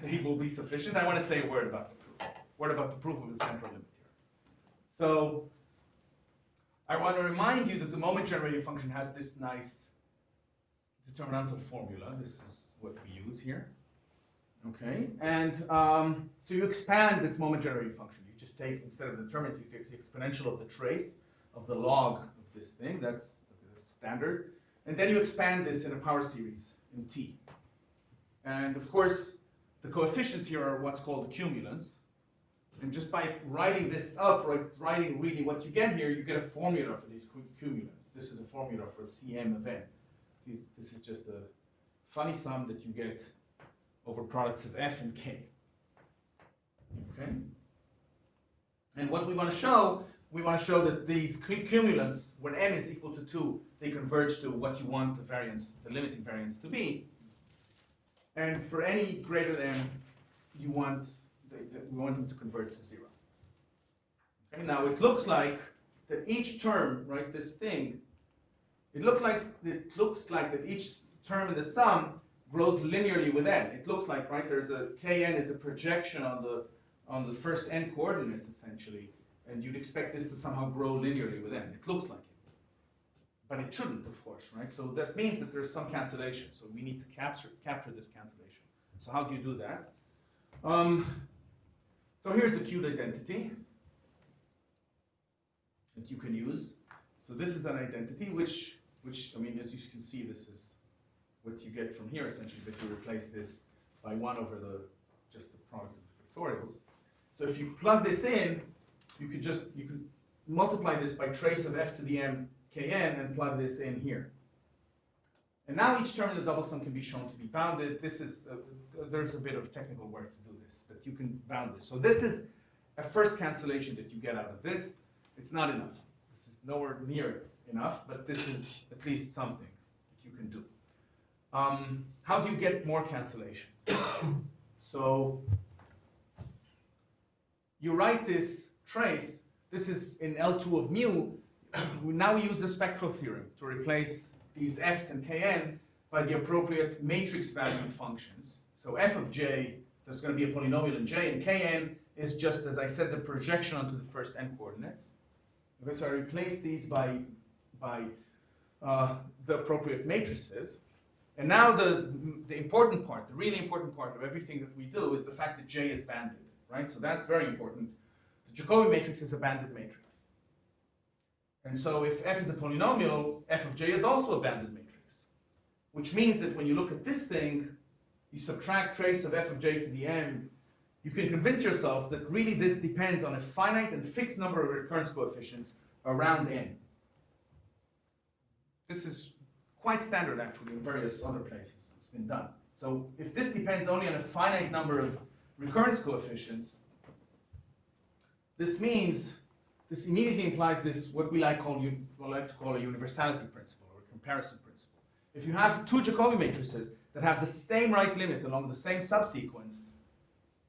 Speaker 1: 8 will be sufficient. I want to say a word about the proof. Word about the proof of the central limit theorem. So I want to remind you that the moment generating function has this nice determinantal formula. This is what we use here. Okay, and so you expand this moment generating function. You just take, instead of the determinant, you take the exponential of the trace of the log of this thing. That's standard. And then you expand this in a power series in T. And of course, the coefficients here are what's called accumulants. And just by writing this up, writing really what you get here, you get a formula for these accumulants. This is a formula for Cm of n. This is just a funny sum that you get over products of f and k. Okay? And what we want to show that these cumulants, when m is equal to 2, they converge to what you want the variance, the limiting variance to be. And for any greater than, we want them to converge to 0. Okay, now it looks like that each term, right, this thing, it looks like that each term in the sum grows linearly with n. It looks like, right, there's a kn is a projection on the first n coordinates essentially, and you'd expect this to somehow grow linearly with n. It looks like it. but it shouldn't, of course, right? So that means that there's some cancellation. So we need to capture this cancellation. So how do you do that? So here's the cute identity that you can use. So this is an identity which I mean, as you can see, this is what you get from here essentially, that you replace this by 1 over just the product of the factorials. So if you plug this in, you could multiply this by trace of f to the m kn and plug this in here. And now each term in the double sum can be shown to be bounded. This is there's a bit of technical work to do this, but you can bound this. So this is a first cancellation that you get out of this. It's not enough. This is nowhere near enough, but this is at least something that you can do. How do you get more cancellation? So you write this trace. This is in L2 of mu. Now we use the spectral theorem to replace these f's and kn by the appropriate matrix valued functions. So f of j, there's going to be a polynomial in j, and kn is just, as I said, the projection onto the first n coordinates. Okay, so I replace these by the appropriate matrices. And now the important part, the really important part of everything that we do is the fact that j is banded, right? So that's very important. The Jacobi matrix is a banded matrix. And so if f is a polynomial, f of j is also a banded matrix. Which means that when you look at this thing, you subtract trace of f of j to the m, you can convince yourself that really this depends on a finite and fixed number of recurrence coefficients around n. This is quite standard actually in various other places. It's been done. So if this depends only on a finite number of recurrence coefficients, this means, this immediately implies this, what we like to call a universality principle or a comparison principle. If you have two Jacobi matrices that have the same right limit along the same subsequence,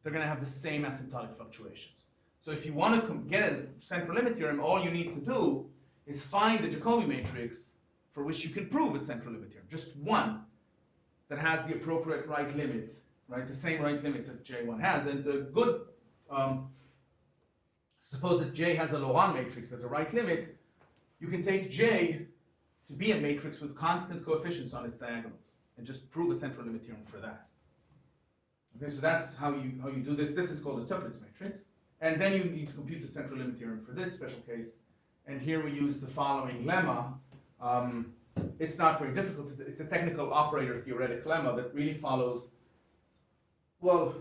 Speaker 1: they're going to have the same asymptotic fluctuations. So if you want to get a central limit theorem, all you need to do is find the Jacobi matrix for which you can prove a central limit theorem. Just one that has the appropriate right limit, right? The same right limit that J1 has. And the good, suppose that J has a Laurent matrix as a right limit, you can take J to be a matrix with constant coefficients on its diagonals and just prove a central limit theorem for that. Okay, so that's how you do this. This is called a Toeplitz matrix. And then you need to compute the central limit theorem for this special case. And here we use the following lemma. It's not very difficult. It's a technical operator theoretic lemma that really follows, well,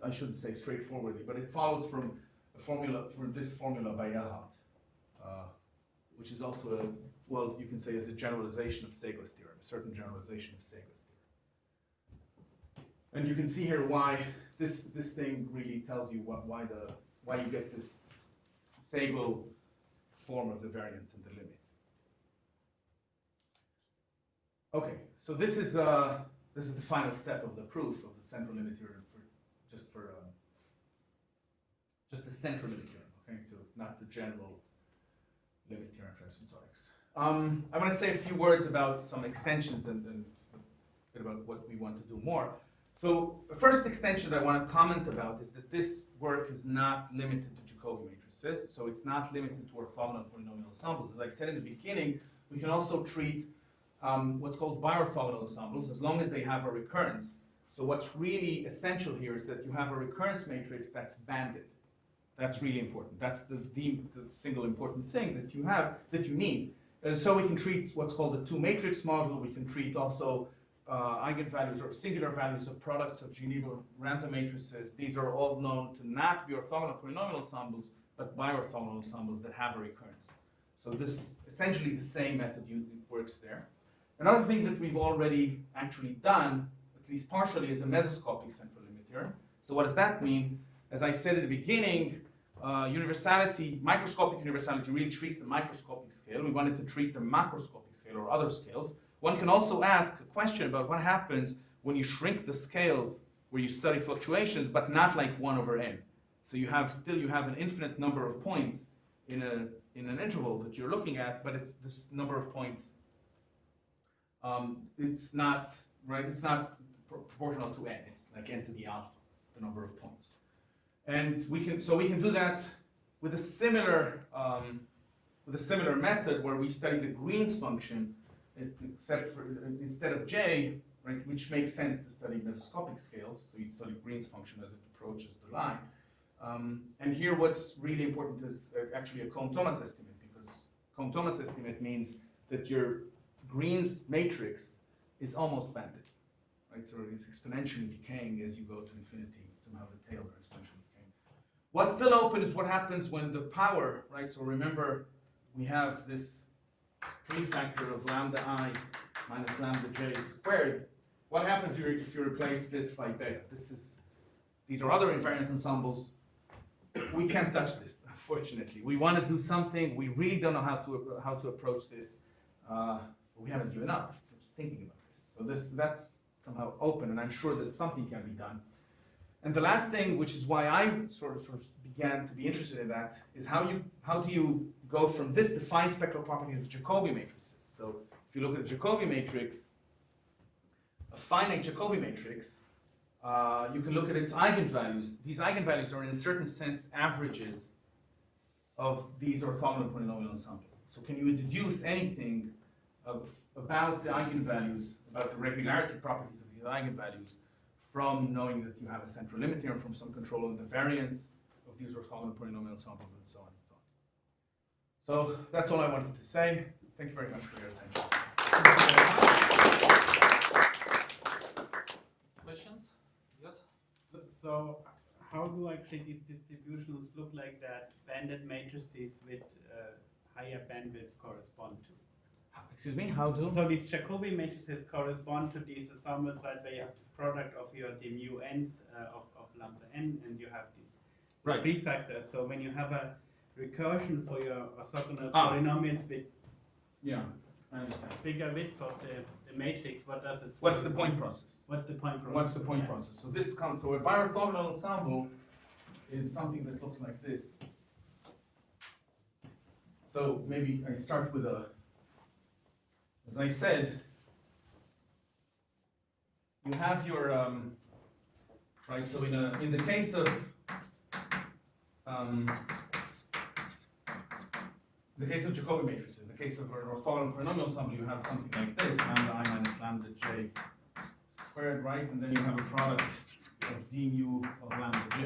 Speaker 1: I shouldn't say straightforwardly, but it follows from a formula, from this formula by Erhard, which is also a, well, you can say as a generalization of Segler's theorem, a certain generalization of Segler's theorem. And you can see here why this thing really tells you why you get this Segel form of the variance and the limit. Okay, so this is the final step of the proof of the central limit theorem just the central limit theorem, okay, so not the general limit theorem for asymptotics. I want to say a few words about some extensions and a bit about what we want to do more. So the first extension that I want to comment about is that this work is not limited to Jacobi matrices, so it's not limited to orthogonal polynomial ensembles. As I said in the beginning, we can also treat what's called biorthogonal ensembles as long as they have a recurrence. So what's really essential here is that you have a recurrence matrix that's banded. That's really important. That's the single important thing that you have, that you need. And so we can treat what's called the two-matrix model. We can treat also eigenvalues or singular values of products of Geneva random matrices. These are all known to not be orthogonal polynomial ensembles, but biorthogonal ensembles that have a recurrence. So this essentially the same method works there. Another thing that we've already actually done, at least partially, is a mesoscopic central limit theorem. So what does that mean? As I said at the beginning, microscopic universality really treats the microscopic scale. We wanted to treat the macroscopic scale or other scales. One can also ask a question about what happens when you shrink the scales where you study fluctuations, but not like 1 over n. So you have an infinite number of points in an interval that you're looking at, but it's this number of points. It's not right. It's not proportional to n. It's like n to the alpha, the number of points. And we can do that with a similar with a similar method where we study the Green's function, except for instead of J, right, which makes sense to study mesoscopic scales. So you study Green's function as it approaches the line. And here, what's really important is actually a Cohn-Thomas estimate, because Cohn-Thomas estimate means that your Green's matrix is almost banded, right? So it's exponentially decaying as you go to infinity. Somehow the tails are exponentially decaying. What's still open is what happens when the power, right? So remember, we have this prefactor of lambda I minus lambda j squared. What happens if you replace this by beta? These are other invariant ensembles. We can't touch this, unfortunately. We want to do something. We really don't know how to approach this. But we haven't given up. We're just thinking about this. So that's somehow open, and I'm sure that something can be done. And the last thing, which is why I sort of began to be interested in that, is how do you go from this defined spectral properties of Jacobi matrices? So if you look at a Jacobi matrix, a finite Jacobi matrix, you can look at its eigenvalues. These eigenvalues are in a certain sense averages of these orthogonal polynomial ensembles. So can you deduce anything about the eigenvalues, about the regularity properties of these eigenvalues, from knowing that you have a central limit theorem from some control of the variance of these orthogonal polynomial ensembles, and so on and so on. So that's all I wanted to say. Thank you very much for your attention.
Speaker 2: Questions? Yes?
Speaker 7: So how do actually these distributions look like that banded matrices with higher bandwidth correspond to?
Speaker 1: Excuse me, how do?
Speaker 7: So these Jacobi matrices correspond to these ensembles, right, where you have this product of your the mu n's of lambda n, and you have these
Speaker 1: Right.
Speaker 7: B factors. So when you have a recursion for your orthogonal polynomials with
Speaker 1: Yeah, I understand.
Speaker 7: bigger width of the matrix, what does it?
Speaker 1: What's the point process?
Speaker 7: What's the point process?
Speaker 1: What's the point
Speaker 7: Yeah.
Speaker 1: process? So this comes, so a biorthogonal ensemble is something that looks like this. So maybe I start with as I said, you have your, right, so in the case of, Jacobi matrices, in the case of an orthogonal polynomial ensemble, you have something like this, lambda I minus lambda j squared, right? And then you have a product of d mu of lambda j,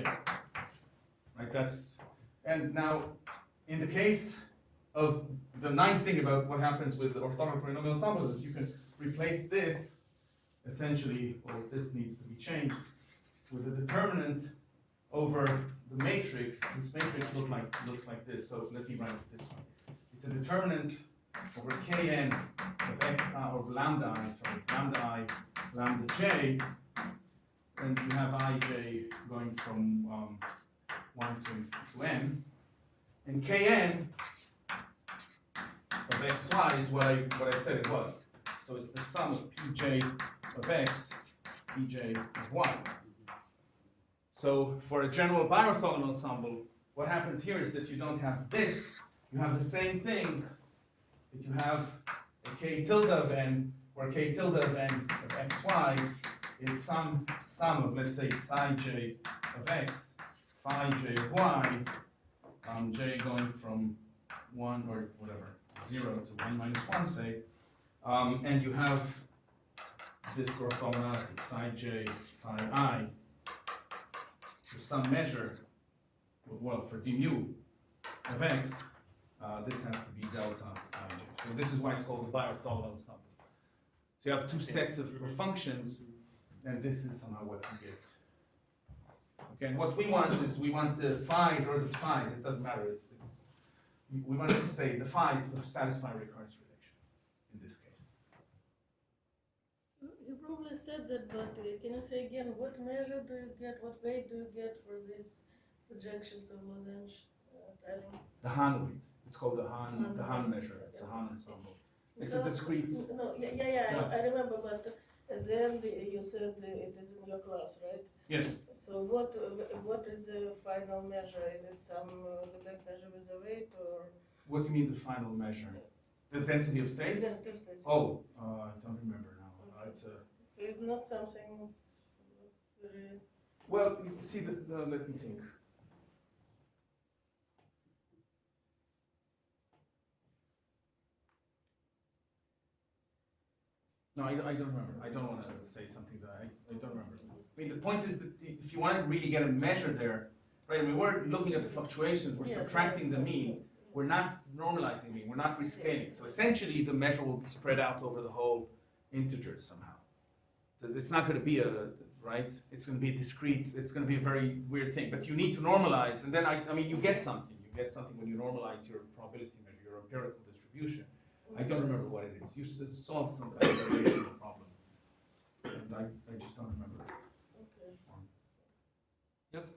Speaker 1: right? And now, in the case of the nice thing about what happens with the orthogonal polynomial ensemble is you can replace this, essentially, or this needs to be changed, with a determinant over the matrix. This matrix looks like this, so let me write it this way. It's a determinant over kn of x of lambda I, lambda j, and you have ij going from 1 to n, and kn of xy is what I said it was. So it's the sum of pj of x, pj of y. So for a general biorthogonal ensemble, what happens here is that you don't have this, you have the same thing, that you have a k tilde of n, where k tilde of n of xy is some of, let's say, psi j of x, phi j of y, j going from 1 or whatever, 0 to 1 minus 1, say, and you have this orthogonality, psi j, phi I, to some measure, well, for d mu of x, this has to be delta ij. So this is why it's called a biorthogonal ensemble. So you have two sets of functions, and this is somehow what you get. Okay, and what we want is we want the phi's or the psi's, it doesn't matter, we want to say the phi's to satisfy recurrence relation in this case.
Speaker 5: You probably said that, but can you say again, what measure do you get, what weight do you get for these projections of Lozenge tiling?
Speaker 1: The Hahn weight. It's called the Hahn measure. It's a Hahn ensemble. It's a discrete.
Speaker 5: No, yeah. I remember, but at the end you said it is in your class, right?
Speaker 1: Yes.
Speaker 5: So what is the final measure? It is some Lebesgue measure with the weight, or?
Speaker 1: What do you mean the final measure? The density of states?
Speaker 5: Density of states.
Speaker 1: Oh, I don't remember now. It's a.
Speaker 5: So it's not something very.
Speaker 1: Well, you see, let me think. No, I don't remember. I don't want to say something that I don't remember. I mean, the point is that if you want to really get a measure there, right? I mean, we're looking at the fluctuations, we're
Speaker 5: Yes,
Speaker 1: subtracting the
Speaker 5: yes,
Speaker 1: mean,
Speaker 5: yes.
Speaker 1: we're not normalizing mean, we're not rescaling. So essentially, the measure will be spread out over the whole integers somehow. It's not going to be right? It's going to be a discrete, it's going to be a very weird thing. But you need to normalize, and then I mean, you get something. You get something when you normalize your probability measure, your empirical distribution. I don't remember what it is. You solved some relational problem, and I just don't remember.
Speaker 5: Okay.
Speaker 2: Yes?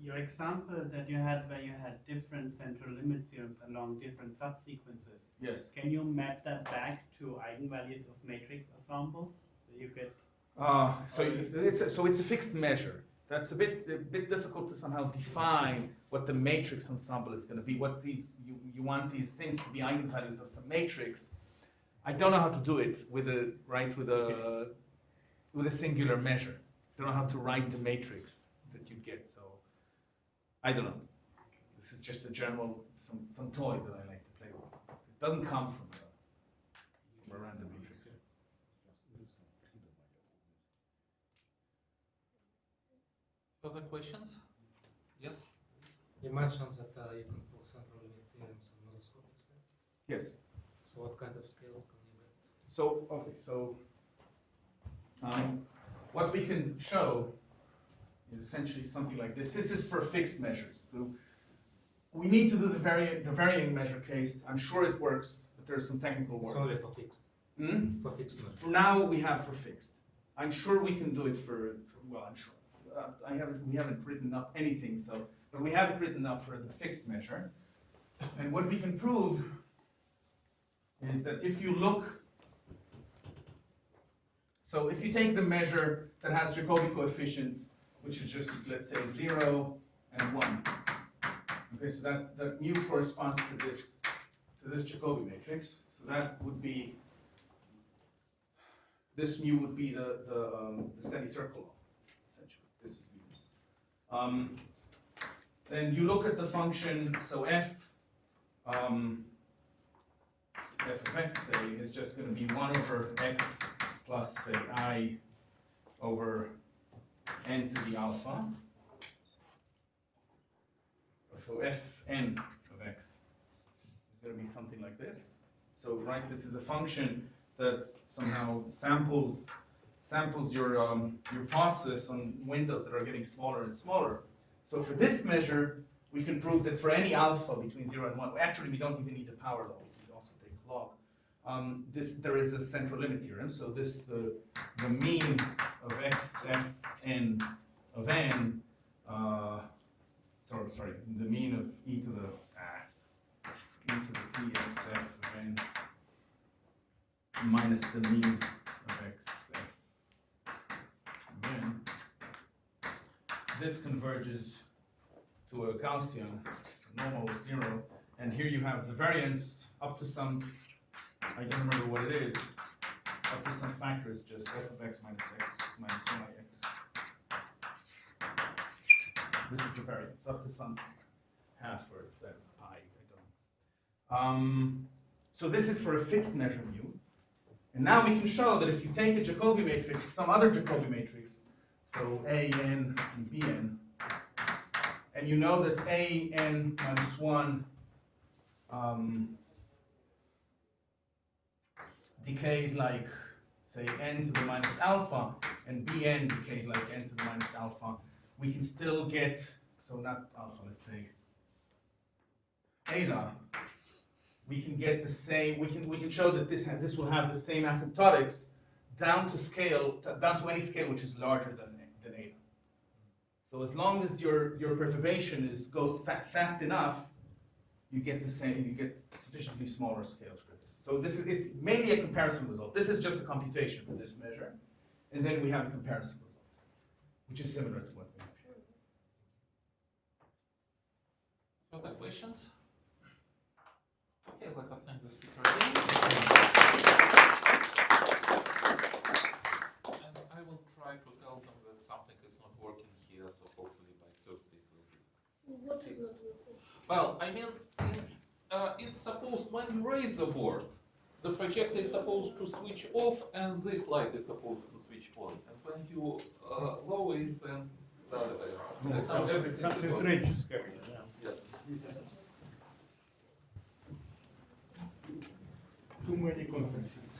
Speaker 7: Your example that you had where you had different central limit theorems along different subsequences,
Speaker 1: Yes.
Speaker 7: can you map that back to eigenvalues of matrix ensembles? So you get
Speaker 1: So it's a fixed measure. That's a bit difficult to somehow define what the matrix ensemble is going to be. What these you want these things to be eigenvalues of some matrix. I don't know how to do it with a singular measure. I don't know how to write the matrix that you get. So I don't know. This is just a general some toy that I like to play with. It doesn't come from a random matrix.
Speaker 2: Further questions? Yes?
Speaker 6: You mentioned that you can prove central limit theorems on mesoscopic scale.
Speaker 1: Yes.
Speaker 6: So what kind of scales can you get?
Speaker 1: So, okay, so what we can show is essentially something like this. This is for fixed measures. We need to do the varying measure case. I'm sure it works, but there's some technical
Speaker 6: It's
Speaker 1: work.
Speaker 6: only for fixed.
Speaker 1: Hmm?
Speaker 6: For fixed measure.
Speaker 1: For now, we have for fixed. I'm sure we can do it for well, I'm sure. We haven't written up anything, but we have it written up for the fixed measure. And what we can prove is that if you look, so if you take the measure that has Jacobi coefficients, which is just, let's say, 0 and 1. Okay, so that mu corresponds to this Jacobi matrix. So that would be, this mu would be the semicircle, essentially. This is mu. Then you look at the function, so f of x, say, is just going to be 1 over x plus, say, I over n to the alpha. So fn of x is going to be something like this. So, right, this is a function that somehow samples your process on windows that are getting smaller and smaller. So for this measure, we can prove that for any alpha between 0 and 1, actually we don't even need the power law, we can also take log. There is a central limit theorem, so the mean of x f n of n, sorry, the mean of e to the t x f of n minus the mean of x f of n. This converges to a Gaussian, so normal is 0, and here you have the variance up to some, I don't remember what it is, up to some factor is just f of x minus yx. This is the variance, up to some half or pi, I don't know. So this is for a fixed measure mu. And now we can show that if you take a Jacobi matrix, some other Jacobi matrix, so a n and b n, and you know that a n minus 1 decays like, say, n to the minus alpha, and bn decays like n to the minus alpha, we can still get, so not alpha, let's say, eta, we can get the same, we can show that this will have the same asymptotics down to any scale which is larger than eta. So as long as your perturbation goes fast enough, you get the same, you get sufficiently smaller scales for this. So it's mainly a comparison result. This is just a computation for this measure, and then we have a comparison result, which is similar to what we have here.
Speaker 2: Further questions? Okay, let us thank the speaker again. And I will try to tell them that something is not working here, so hopefully by Thursday it will be.
Speaker 5: What is not working?
Speaker 2: Well, I mean, it's supposed when you raise the board the projector is supposed to switch off and this light is supposed to switch on. And when you lower it, then the other way around. That's how everything
Speaker 3: Something
Speaker 2: is
Speaker 3: strange is happening, yeah.
Speaker 2: Yes.
Speaker 3: Too many conferences.